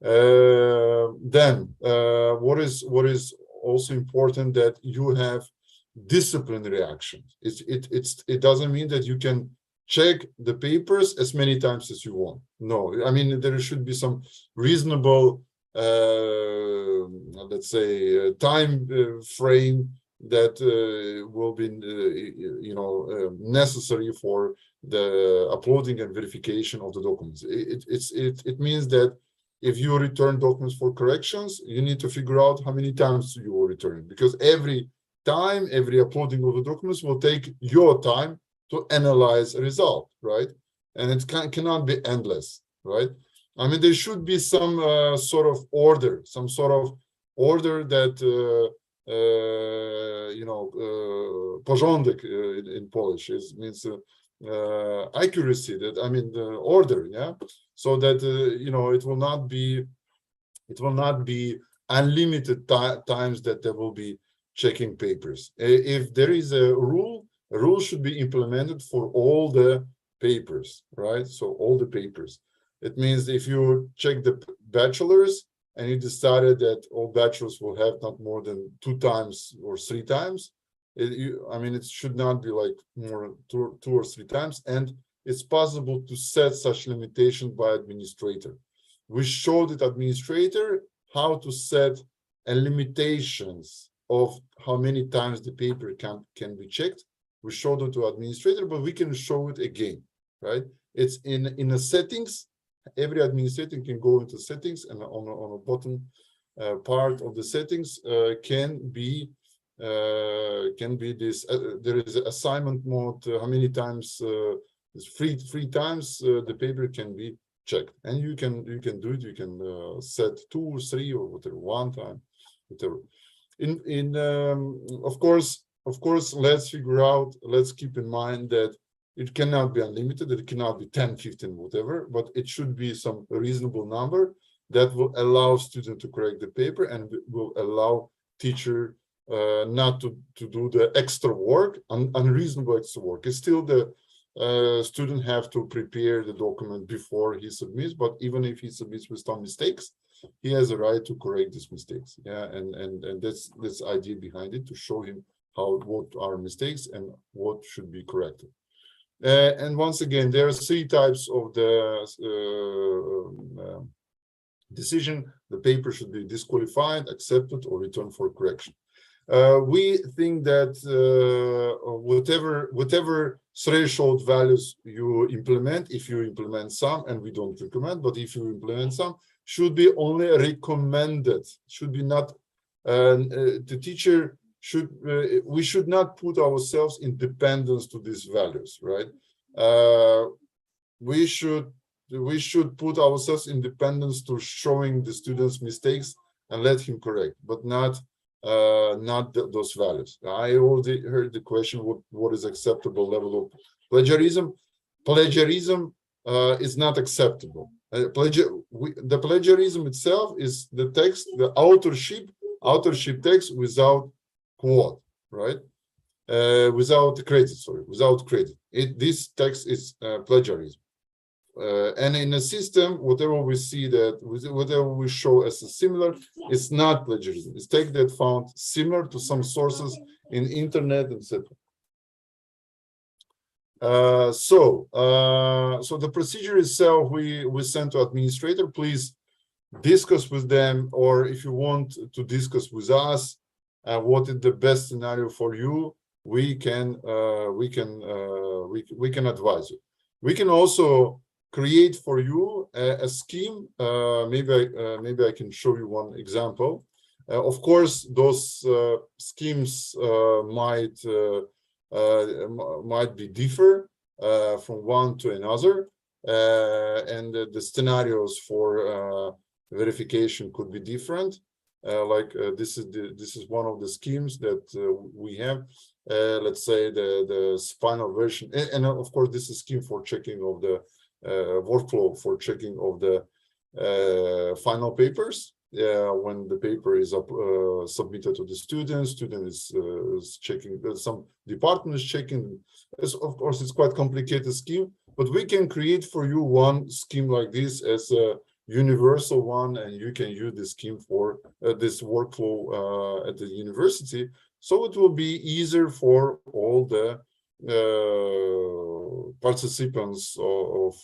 Then what is also important, that you have disciplinary actions. It doesn't mean that you can check the papers as many times as you want. No, I mean, there should be some reasonable let's say time frame that will be necessary for the uploading and verification of the documents. It means that if you return documents for corrections, you need to figure out how many times you will return it, because every uploading of the documents will take your time to analyze a result, right? And it cannot be endless, right? I mean, there should be some sort of order that porządek in Polish means accuracy, that I mean the order, yeah, so that it will not be unlimited times that there will be checking papers. If there is a rule should be implemented for all the papers, right? So all the papers. It means if you check the bachelors and you decided that all bachelors will have not more than 2 times or 3 times, it should not be like more 2 or 3 times, and it's possible to set such limitation by administrator. We showed it administrator how to set a limitations of how many times the paper can be checked. We showed it to administrator, but we can show it again, right? It's in the settings. Every administrator can go into settings, and on a bottom part of the settings can be this. There is an assignment mode. How many times? Three times the paper can be checked, and you can do it. You can set 2 or 3 or whatever, 1 time, whatever. Of course, let's keep in mind that it cannot be unlimited. It cannot be 10, 15, whatever, but it should be some reasonable number that will allow student to correct the paper and will allow teacher not to do the extra work, unreasonable extra work. It's still the student have to prepare the document before he submits, but even if he submits with some mistakes, he has a right to correct these mistakes. Yeah, and that's the idea behind it, to show him what are mistakes and what should be corrected. And once again, there are 3 types of the decision. The paper should be disqualified, accepted, or returned for correction. We think that whatever threshold values you implement, if you implement some, and we don't recommend, but if you implement some, should be only recommended, should be not, the teacher should, we should not put ourselves in dependence to these values, right? We should put ourselves in dependence to showing the students mistakes and let him correct, but not those values. I already heard the question, what is acceptable level of plagiarism? Plagiarism is not acceptable. The plagiarism itself is the text, the authorship text without quote, right? Without credit. This text is plagiarism. And in a system, whatever we see that, whatever we show as a similar, it's not plagiarism. It's text that found similar to some sources in internet, etc. So the procedure itself, we send to administrator. Please discuss with them, or if you want to discuss with us, what is the best scenario for you, we can advise you. We can also create for you a scheme. Maybe I can show you one example. Of course, those schemes might be differ from one to another, and the scenarios for verification could be different. This is one of the schemes that we have. Let's say the final version, and of course this is scheme for checking of the workflow for checking of the final papers. When the paper is submitted to the student is checking, some department is checking. Of course, it's quite complicated scheme, but we can create for you one scheme like this as a universal one, and you can use this scheme for this workflow at the university. So it will be easier for all the participants of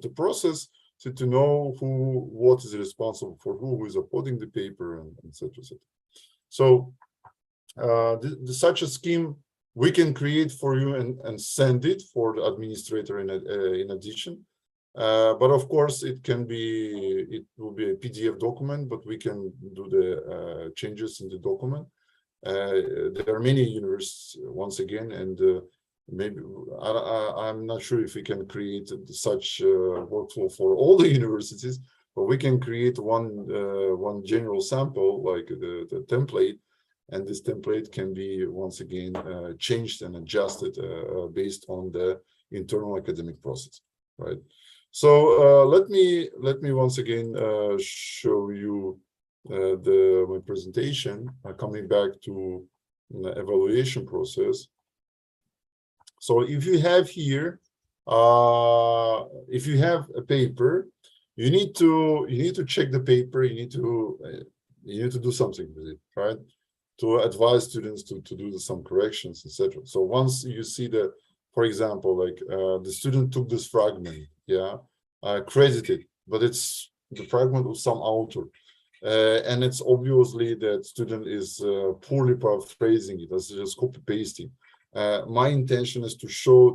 the process to know what is responsible for who is uploading the paper, and etc. So such a scheme we can create for you and send it for the administrator in addition. But of course, it will be a PDF document, but we can do the changes in the document. There are many universities, once again, and maybe I'm not sure if we can create such workflow for all the universities, but we can create one general sample, like the template, and this template can be once again changed and adjusted based on the internal academic process, right? So let me once again show you my presentation, coming back to the evaluation process. So if you have here, if you have a paper, you need to check the paper. You need to do something with it, right? To advise students to do some corrections, etc. So once you see the, for example, like the student took this fragment, yeah, credited, but it's the fragment of some author. And it's obviously that student is poorly paraphrasing it, as just copy pasting. My intention is to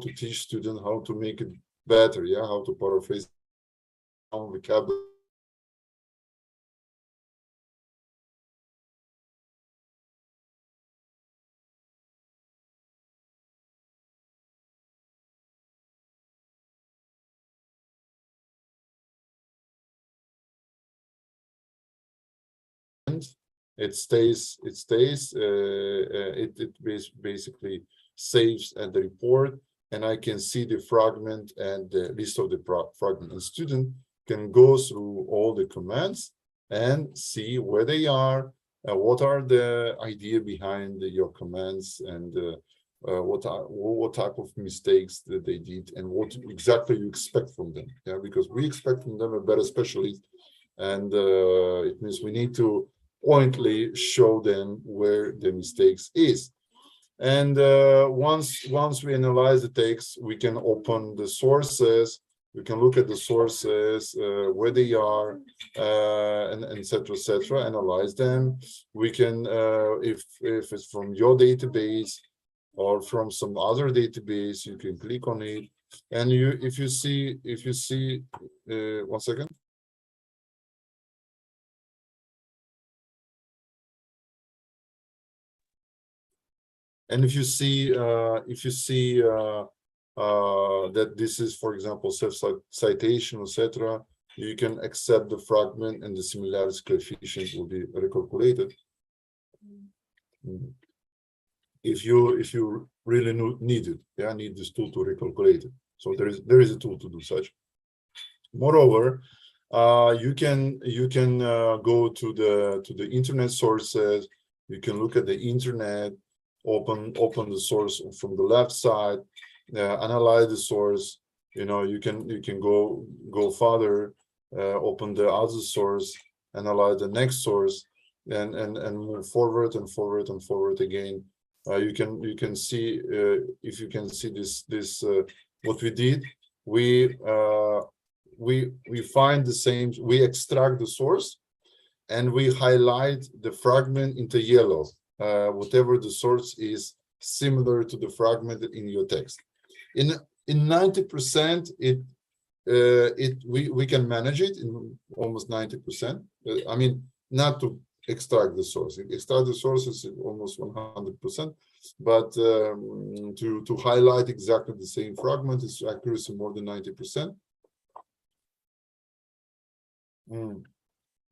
teach students how to make it better, yeah, how to paraphrase some vocabulary. It basically saves at the report, and I can see the fragment and the list of the fragment. And student can go through all the commands and see where they are, what are the idea behind your commands, and what type of mistakes that they did, and what exactly you expect from them. Yeah, because we expect from them a better specialist, and it means we need to pointedly show them where the mistakes is. And once we analyze the text, we can open the sources. We can look at the sources, where they are, and etc. etc. Analyze them. We can, if it's from your database or from some other database, you can click on it, and if you see, 1 second. And if you see that this is, for example, self-citation, etc., you can accept the fragment, and the similarity coefficient will be recalculated. If you really need it, yeah, need this tool to recalculate it. So there is a tool to do such. Moreover, you can go to the internet sources. You can look at the internet. Open the source from the left side, analyze the source. You know, you can go further, open the other source, analyze the next source, and move forward and forward and forward again. You can see, if you can see this what we did. We find the same. We extract the source, and we highlight the fragment into yellow. Whatever the source is similar to the fragment in your text. In 90%, we can manage it in almost 90%. I mean, not to extract the source. Extract the source is almost 100%, but to highlight exactly the same fragment is accuracy more than 90%.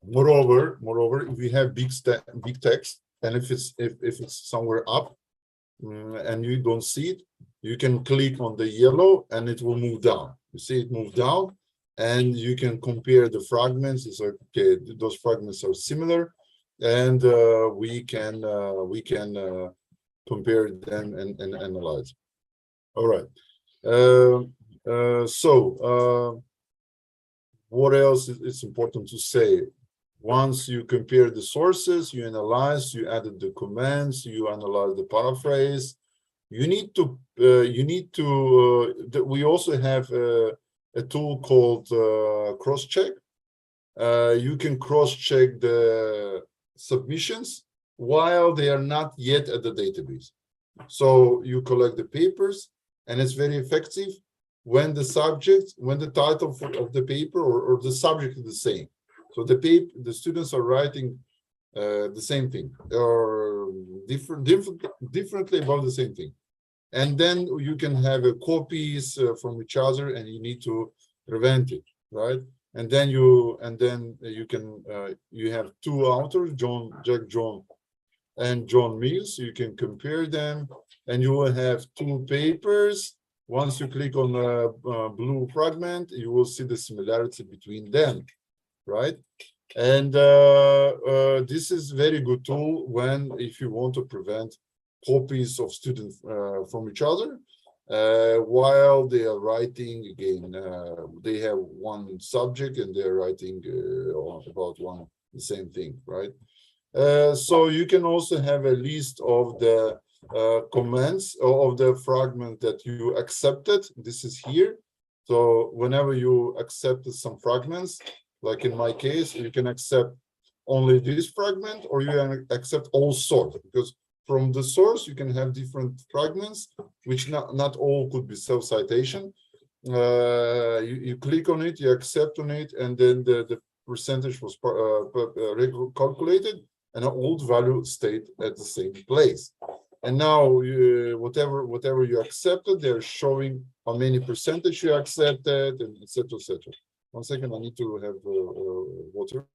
Moreover, if we have big text, and if it's somewhere up, and you don't see it, you can click on the yellow, and it will move down. You see it move down, and you can compare the fragments. It's like, okay, those fragments are similar, and we can compare them and analyze. All right. What else is important to say? Once you compare the sources, you analyze, you added the commands, you analyze the paraphrase. You need to we also have a tool called cross-check. You can cross-check the submissions while they are not yet at the database. So you collect the papers, and it's very effective when the title of the paper or the subject is the same. So the students are writing the same thing, or differently about the same thing, and then you can have copies from each other, and you need to prevent it, right? And then you can you have two authors, Jack John and John Mills. You can compare them, and you will have two papers. Once you click on the blue fragment, you will see the similarity between them, right? And this is very good tool if you want to prevent copies of students from each other while they are writing. Again, they have one subject and they're writing about the same thing, right? So you can also have a list of the comments of the fragment that you accepted. This is here. So whenever you accepted some fragments, like in my case, you can accept only this fragment, or you can accept all sorts, because from the source you can have different fragments, which not all could be self-citation. You click on it, you accept on it, and then the percentage was calculated, and an old value stayed at the same place. And now whatever you accepted, they're showing how many percentage you accepted, and etc. etc. 1 second, I need to have water.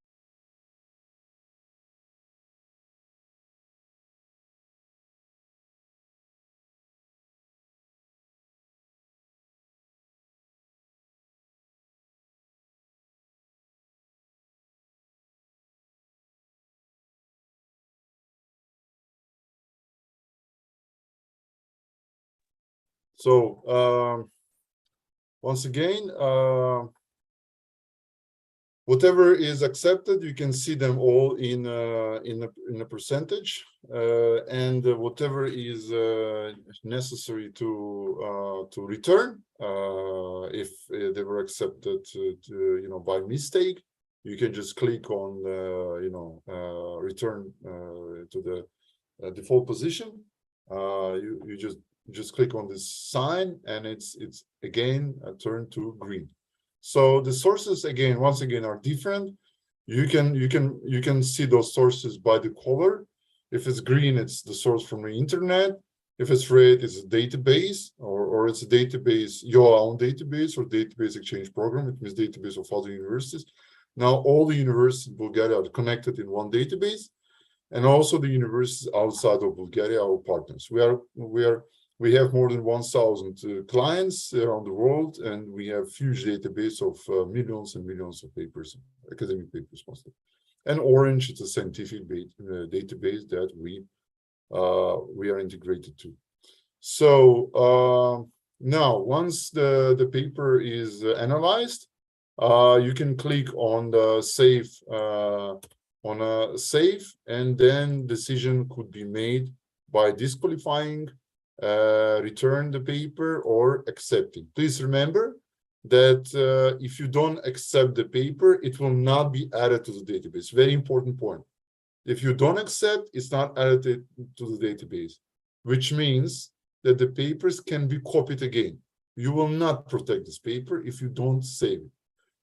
So once again, whatever is accepted, you can see them all in a percentage, and whatever is necessary to return, if they were accepted by mistake, you can just click on return to the default position. You just click on this sign, and it's again turned to green. So the sources once again are different. You can see those sources by the color. If it's green, it's the source from the internet. If it's red, it's a database, or it's a database, your own database, or database exchange program. It means database of other universities. Now all the universities in Bulgaria are connected in one database, and also the universities outside of Bulgaria, our partners. We have more than 1,000 clients around the world, and we have huge database of millions and millions of papers, academic papers mostly. And Orange is a scientific database that we are integrated to. So now, once the paper is analyzed, you can click on the save and then decision could be made by disqualifying, return the paper, or accepting. Please remember that if you don't accept the paper, it will not be added to the database. Very important point. If you don't accept, it's not added to the database, which means that the papers can be copied again. You will not protect this paper if you don't save it.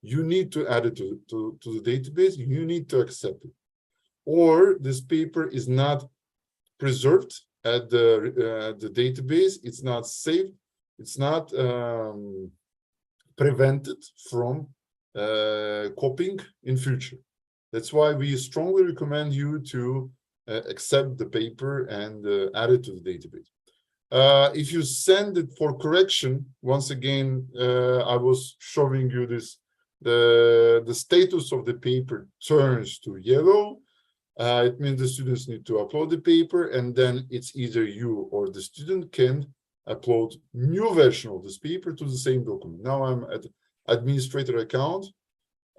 You need to add it to the database. You need to accept it, or this paper is not preserved at the database. It's not saved. It's not prevented from copying in future. That's why we strongly recommend you to accept the paper and add it to the database. If you send it for correction, once again, I was showing you this, the status of the paper turns to yellow. It means the students need to upload the paper, and then it's either you or the student can upload new version of this paper to the same document. Now I'm at administrator account.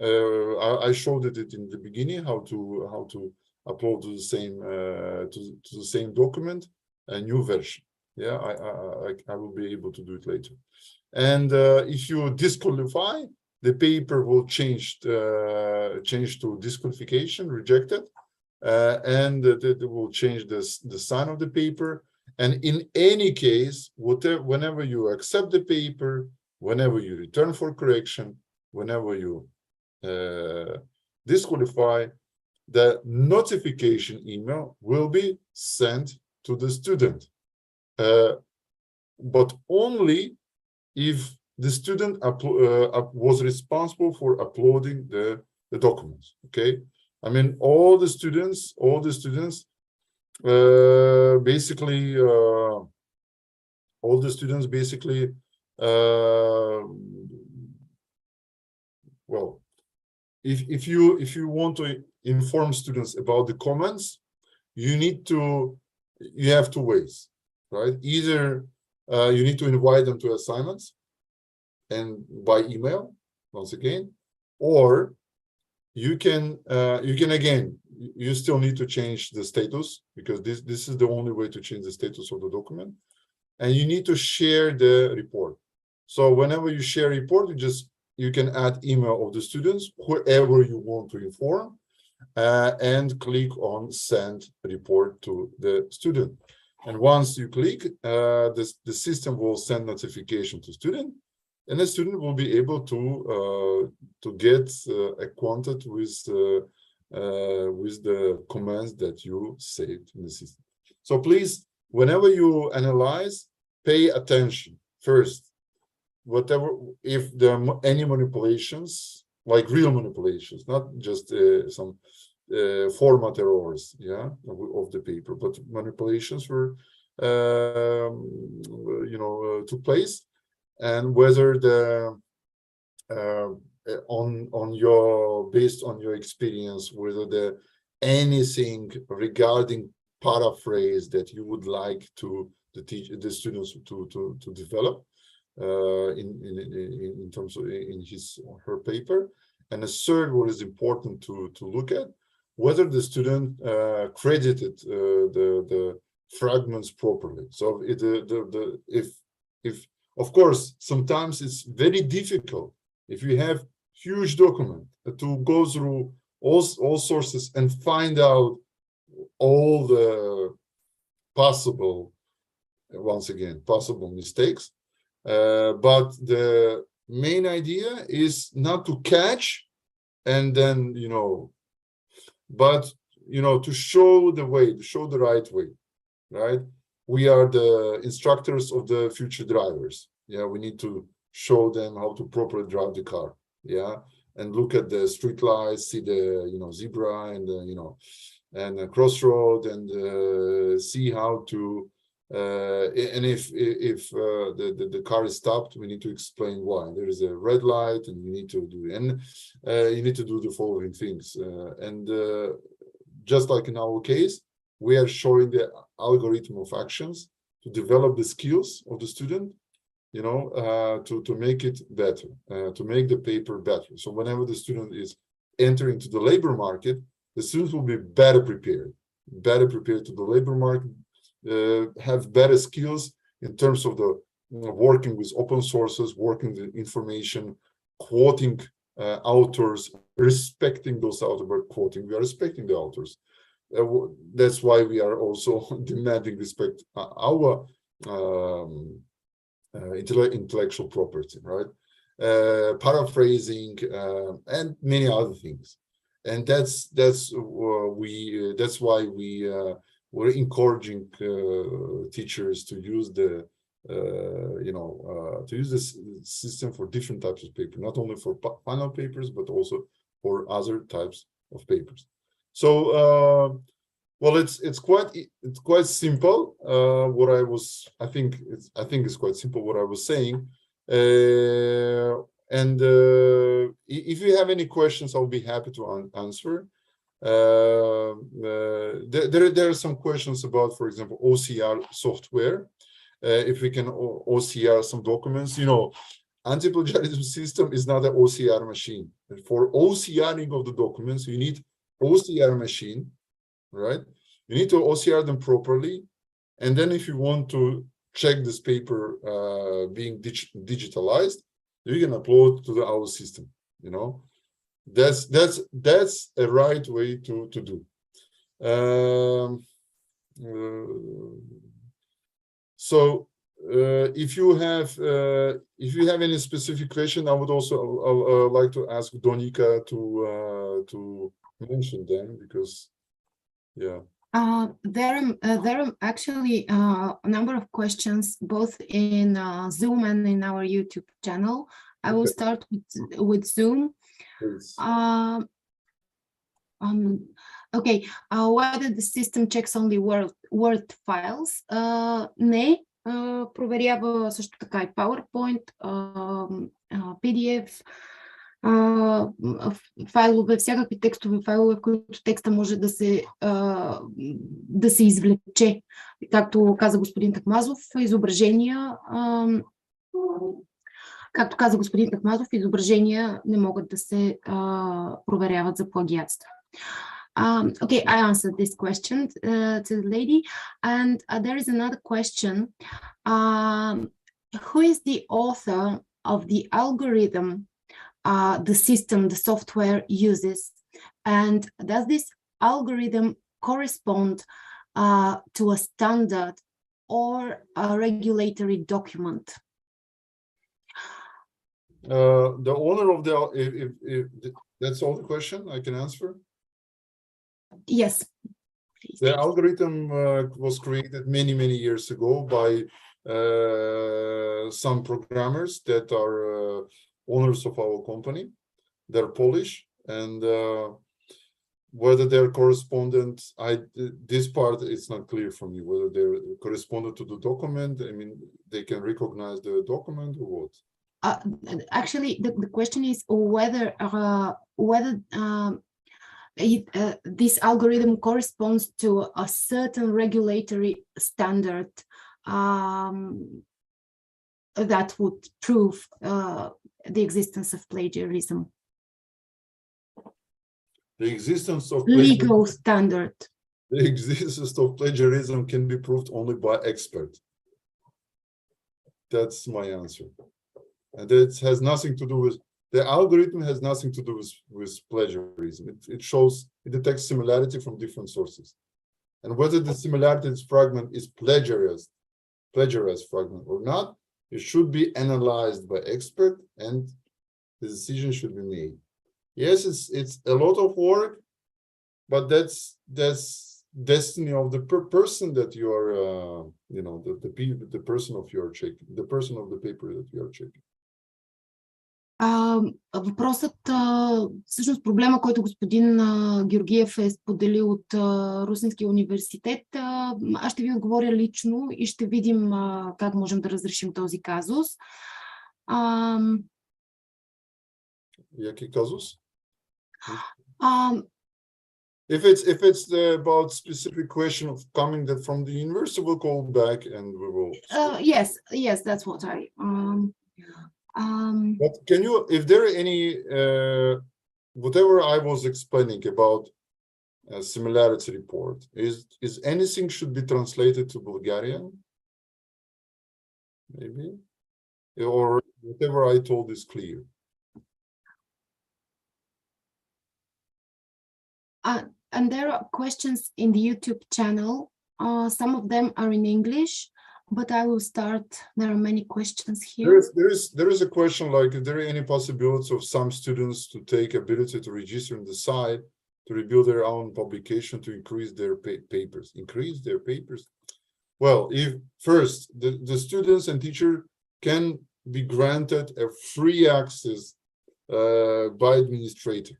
I showed it in the beginning how to upload to the same document a new version. Yeah, I will be able to do it later. And if you disqualify, the paper will change to disqualification, rejected, and it will change the sign of the paper. And in any case, whenever you accept the paper, whenever you return for correction, whenever you disqualify, the notification email will be sent to the student, but only if the student was responsible for uploading the documents. Okay, I mean all the students basically, all the students basically, well, if you want to inform students about the comments, you have two ways, right? Either you need to invite them to assignments and by email once again, or you can again, you still need to change the status, because this is the only way to change the status of the document, and you need to share the report. So whenever you share a report, you can add email of the students, whoever you want to inform, and click on send report to the student. And once you click, the system will send notification to student, and the student will be able to get acquainted with the commands that you saved in the system. So please, whenever you analyze, pay attention first. Whatever, if there are any manipulations, like real manipulations, not just some format errors, yeah, of the paper, but manipulations were took place, and whether the based on your experience, whether the anything regarding paraphrase that you would like the students to develop in terms of in his or her paper. And a third, what is important to look at, whether the student credited the fragments properly. So if of course, sometimes it's very difficult if you have huge document to go through all sources and find out all the possible mistakes. But the main idea is not to catch and then, but, to show the way, to show the right way, right? We are the instructors of the future drivers. Yeah, we need to show them how to properly drive the car. Yeah, and look at the street lights, see the zebra and and a crossroad, and see how to. And if the car is stopped, we need to explain why. There is a red light, and you need to do the following things. Just like in our case, we are showing the algorithm of actions to develop the skills of the student, to make it better, to make the paper better. So whenever the student is entering to the labor market, the students will be better prepared to the labor market, have better skills in terms of the working with open sources, working with information, quoting authors, respecting those authors. We're quoting, we are respecting the authors. That's why we are also demanding respect our intellectual property, right? Paraphrasing and many other things, and that's why we're encouraging teachers to use this system for different types of paper, not only for final papers but also for other types of papers. So well, it's quite simple. I think it's quite simple what I was saying. And if you have any questions, I'll be happy to answer. There are some questions about, for example, OCR software. If we can OCR some documents, anti-plagiarism system is not an OCR machine. For OCRing of the documents, you need OCR machine, right? You need to OCR them properly, and then if you want to check this paper being digitalized, you can upload to our system. That's a right way to do. So if you have any specific question, I would also like to ask Donika to mention them, because yeah. There are actually a number of questions both in Zoom and in our YouTube channel. I will start with Zoom. Okay, whether the system checks only Word files? Не, проверява също така и PowerPoint, PDF, файлове, всякакви текстови файлове, в които текста може да се извлече. Както каза господин Такмазов, изображения, не могат да се проверяват за плагиатство. Okay, I answered this question to the lady, and there is another question. Who is the author of the algorithm the system, the software uses, and does this algorithm correspond to a standard or a regulatory document? The owner of the, if that's all the question I can answer? Yes. Please. The algorithm was created many years ago by some programmers that are owners of our company. They're Polish, and whether they're correspondent, this part is not clear for me, whether they're correspondent to the document. I mean, they can recognize the document or what? Actually, the question is whether this algorithm corresponds to a certain regulatory standard that would prove the existence of plagiarism. The existence of legal standard. The existence of plagiarism can be proved only by expert. That's my answer. And it has nothing to do with, the algorithm has nothing to do with plagiarism. It shows, it detects similarity from different sources. And whether the similarity fragment is plagiarized fragment or not, it should be analyzed by expert and the decision should be made. Yes, it's a lot of work, but that's destiny of the person that you are, the person of your checking, the person of the paper that you are checking. Въпросът, всъщност проблема, който господин Георгиев е споделил от Русинския университет, аз ще ви отговоря лично и ще видим как можем да разрешим този казус. Який казус? If it's about specific question of coming that from the university, we'll call back and we will. Yes, that's what I. But can you, if there are any, whatever I was explaining about similarity report, is anything should be translated to Bulgarian? Maybe, or whatever I told is clear. And there are questions in the YouTube channel. Some of them are in English, but I will start. There are many questions here. There is a question like, is there any possibility of some students to take ability to register on the site to rebuild their own publication to increase their papers? Increase their papers? Well, if first the students and teacher can be granted a free access by administrator.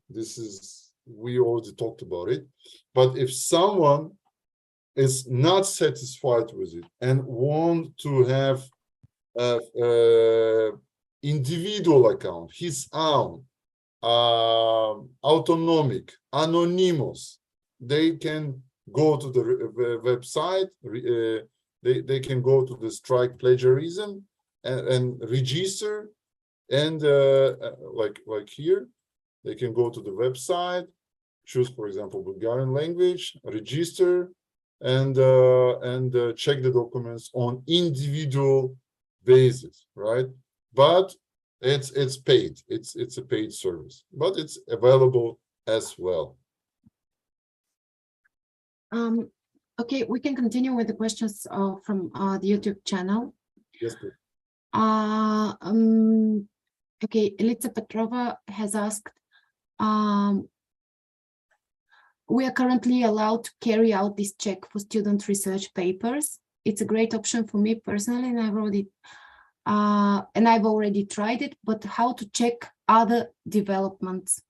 This is, we already talked about it. But if someone is not satisfied with it and want to have individual account, his own, autonomic, anonymous, they can go to the website, they can go to the strike plagiarism and register, and like here, they can go to the website, choose, for example, Bulgarian language, register, and check the documents on individual basis, right? But it's paid. It's a paid service, but it's available as well. Okay, we can continue with the questions from the YouTube channel. Yes, please. Okay, Elitsa Petrova has asked, we are currently allowed to carry out this check for student research papers. It's a great option for me personally, and I've already tried it, but how to check other developments?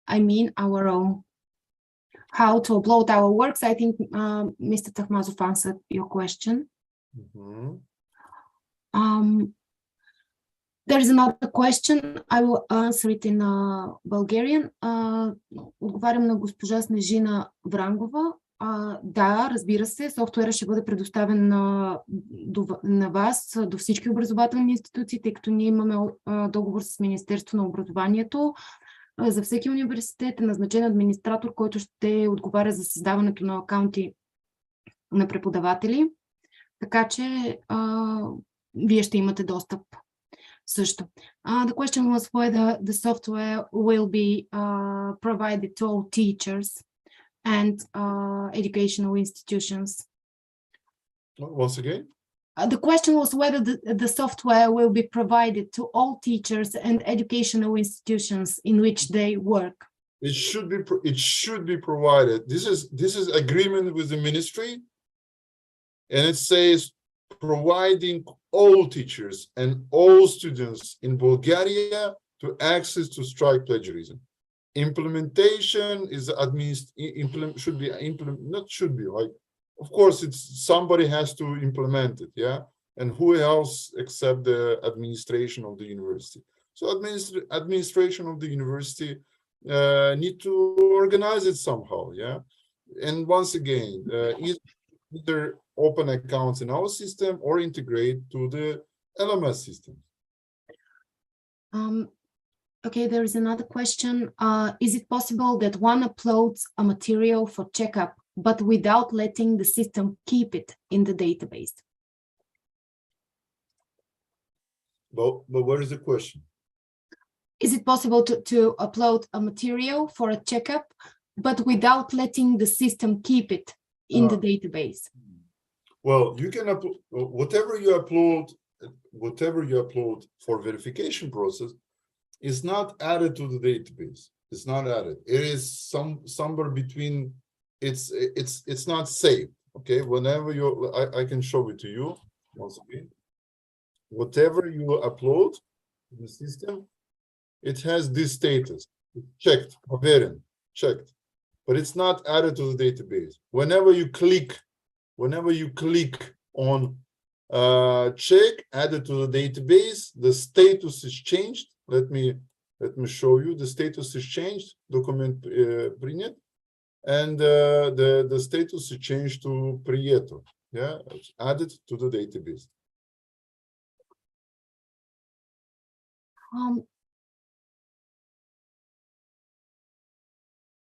I mean, our own. how to upload our works. I think Mr. Takhmazov answered your question. Mhm. There is another question. I will answer it in Bulgarian. Отговарям на госпожа Снежина Врангова. Да, разбира се, софтуера ще бъде предоставен на вас, до всички образователни институции, тъй като ние имаме договор с Министерство на образованието. За всеки университет е назначен администратор, който ще отговаря за създаването на акаунти на преподаватели. Така че вие ще имате достъп също. The question was whether the software will be provided to all teachers and educational institutions. Once again? The question was whether the software will be provided to all teachers and educational institutions in which they work. It should be provided. This is agreement with the ministry, and it says providing all teachers and all students in Bulgaria to access to strike plagiarism. Implementation is of course it's somebody has to implement it, yeah, and who else except the administration of the university. So administration of the university need to organize it somehow, yeah. And once again, either open accounts in our system or integrate to the LMS system. Okay, there is another question. Is it possible that one uploads a material for checkup, but without letting the system keep it in the database? But what is the question? Is it possible to upload a material for a checkup, but without letting the system keep it in the database? Well, you can upload whatever you upload for verification process is not added to the database. It's not added. It is somewhere between. It's not saved. Okay, whenever I can show it to you once again. Whatever you upload in the system, it has this status. Checked, checked, but it's not added to the database. Whenever you click on check added to the database, the status is changed. Let me show you. The status is changed. Document принят, and the status is changed to прието. Yeah, it's added to the database.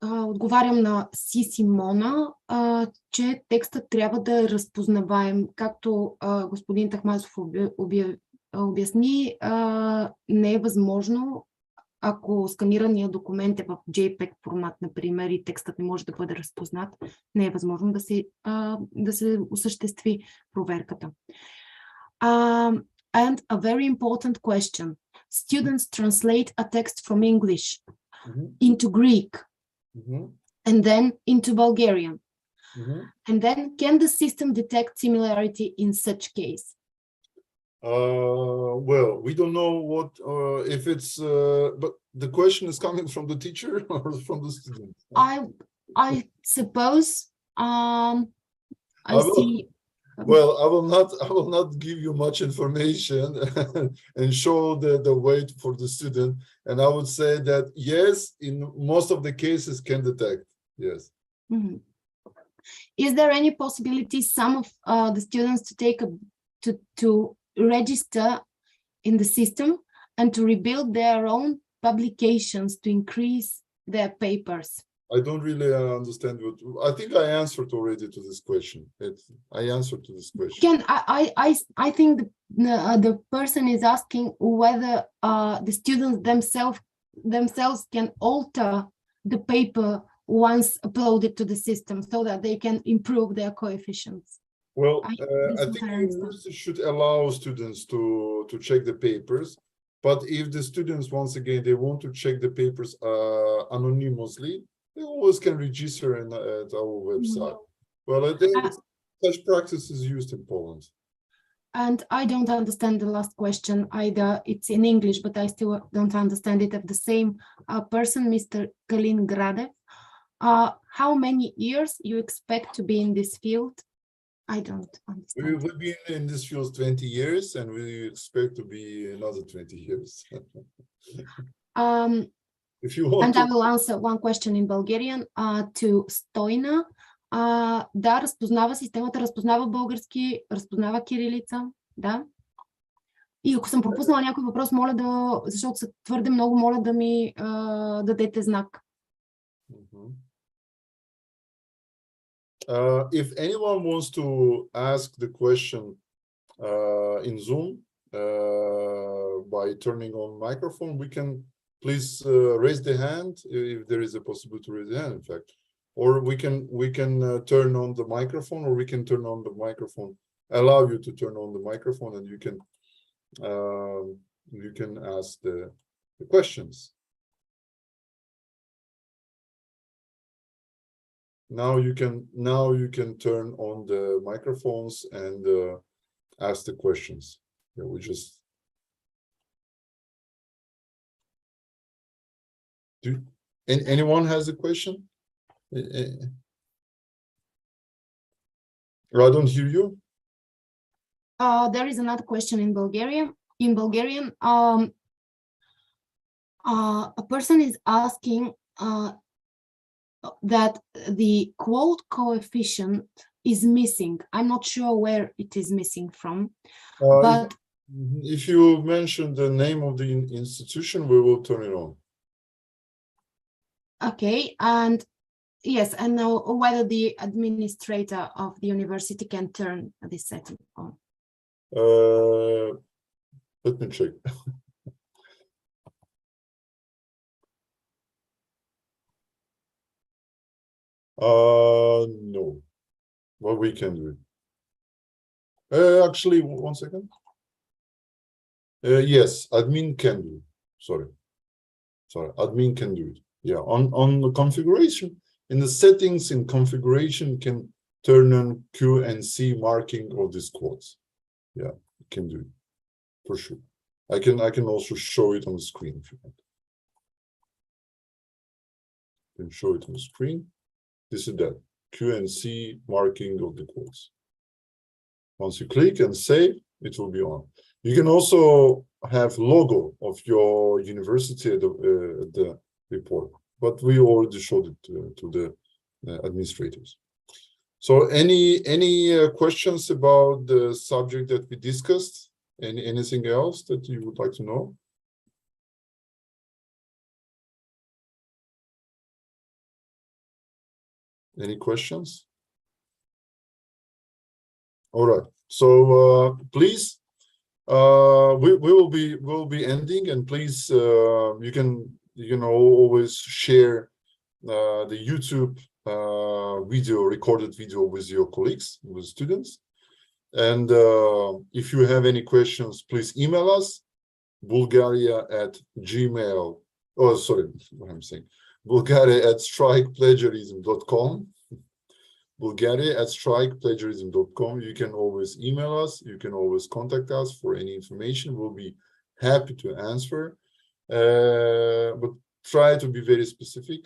Отговарям на Симона, че текстът трябва да е разпознаваем. Както господин Тахмазов обясни, не е възможно, ако сканираният документ е в JPEG формат, например, и текстът не може да бъде разпознат, не е възможно да се осъществи проверката. And a very important question. Students translate a text from English into Greek. And then into Bulgarian. And then can the system detect similarity in such case? Well, we don't know what if it's but the question is coming from the teacher or from the student. I suppose I see. Well, I will not give you much information and show the weight for the student. And I would say that yes, in most of the cases can detect. Yes. Is there any possibility some of the students to register in the system and to rebuild their own publications to increase their papers? I don't really understand what. I think I answered already to this question. I answered to this question. I think the person is asking whether the students themselves can alter the paper once uploaded to the system so that they can improve their coefficients. Well, I think the university should allow students to check the papers, but if the students, once again, they want to check the papers anonymously, they always can register at our website. Well, I think such practice is used in Poland. And I don't understand the last question either. It's in English, but I still don't understand it. Of the same person, Mr. Kalin Gradev, How many years you expect to be in this field? I don't understand. We've been in this field 20 years and we expect to be another 20 years. If you want And to... I will answer one question in Bulgarian to Стойна. Да, разпознава системата, разпознава български, разпознава кирилица, да. И ако съм пропуснала някой въпрос, моля да, защото са твърде много, моля да ми дадете знак. If anyone wants to ask the question in Zoom by turning on microphone, we can please raise the hand if there is a possibility to raise the hand, in fact. Or we can turn on the microphone, or we can turn on the microphone, allow you to turn on the microphone, and you can ask the questions. Now you can turn on the microphones and ask the questions. Yeah, we just anyone has a question? I don't hear you. There is another question in Bulgarian. A person is asking that the quote coefficient is missing. I'm not sure where it is missing from, but if you mention the name of the institution, we will turn it on. Okay, and yes, and now whether the administrator of the university can turn this setting on. Let me check. No, what we can do. Actually, one second. Yes, admin can do. Sorry, admin can do it. Yeah, on the configuration, in the settings in configuration, can turn on Q and C marking of these quotes. Yeah, you can do it for sure. I can also show it on the screen if you want. You can show it on the screen. This is that Q and C marking of the quotes. Once you click and save, it will be on. You can also have logo of your university at the report, but we already showed it to the administrators. So any questions about the subject that we discussed? Anything else that you would like to know? Any questions? All right. So please, we'll be ending, and please you can always share the YouTube recorded video with your colleagues, with students. And if you have any questions, please email us bulgaria@gmail. Oh, sorry, what I'm saying. Bulgaria@strikeplagiarism.com. Bulgaria@strikeplagiarism.com. You can always email us. You can always contact us for any information. We'll be happy to answer. But try to be very specific.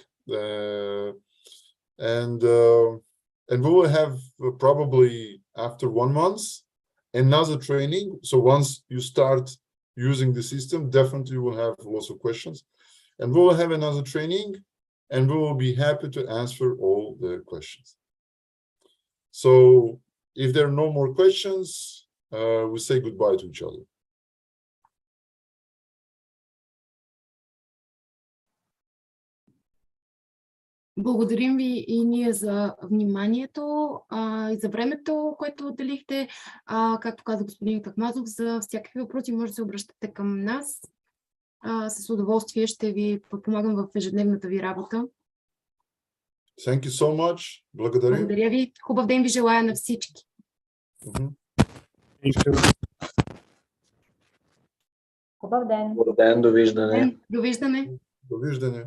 And we will have probably after 1 month another training. So once you start using the system, definitely you will have lots of questions. And we will have another training, and we will be happy to answer all the questions. So if there are no more questions, we say goodbye to each other. Благодарим ви и ние за вниманието и за времето, което отделихте. Както каза господин Тахмазов, за всякакви въпроси може да се обръщате към нас. С удоволствие ще ви подпомагам в ежедневната ви работа. Thank you so much. Благодаря. Благодаря ви. Хубав ден ви желая на всички. Хубав ден. Добър ден, довиждане. Довиждане. Довиждане.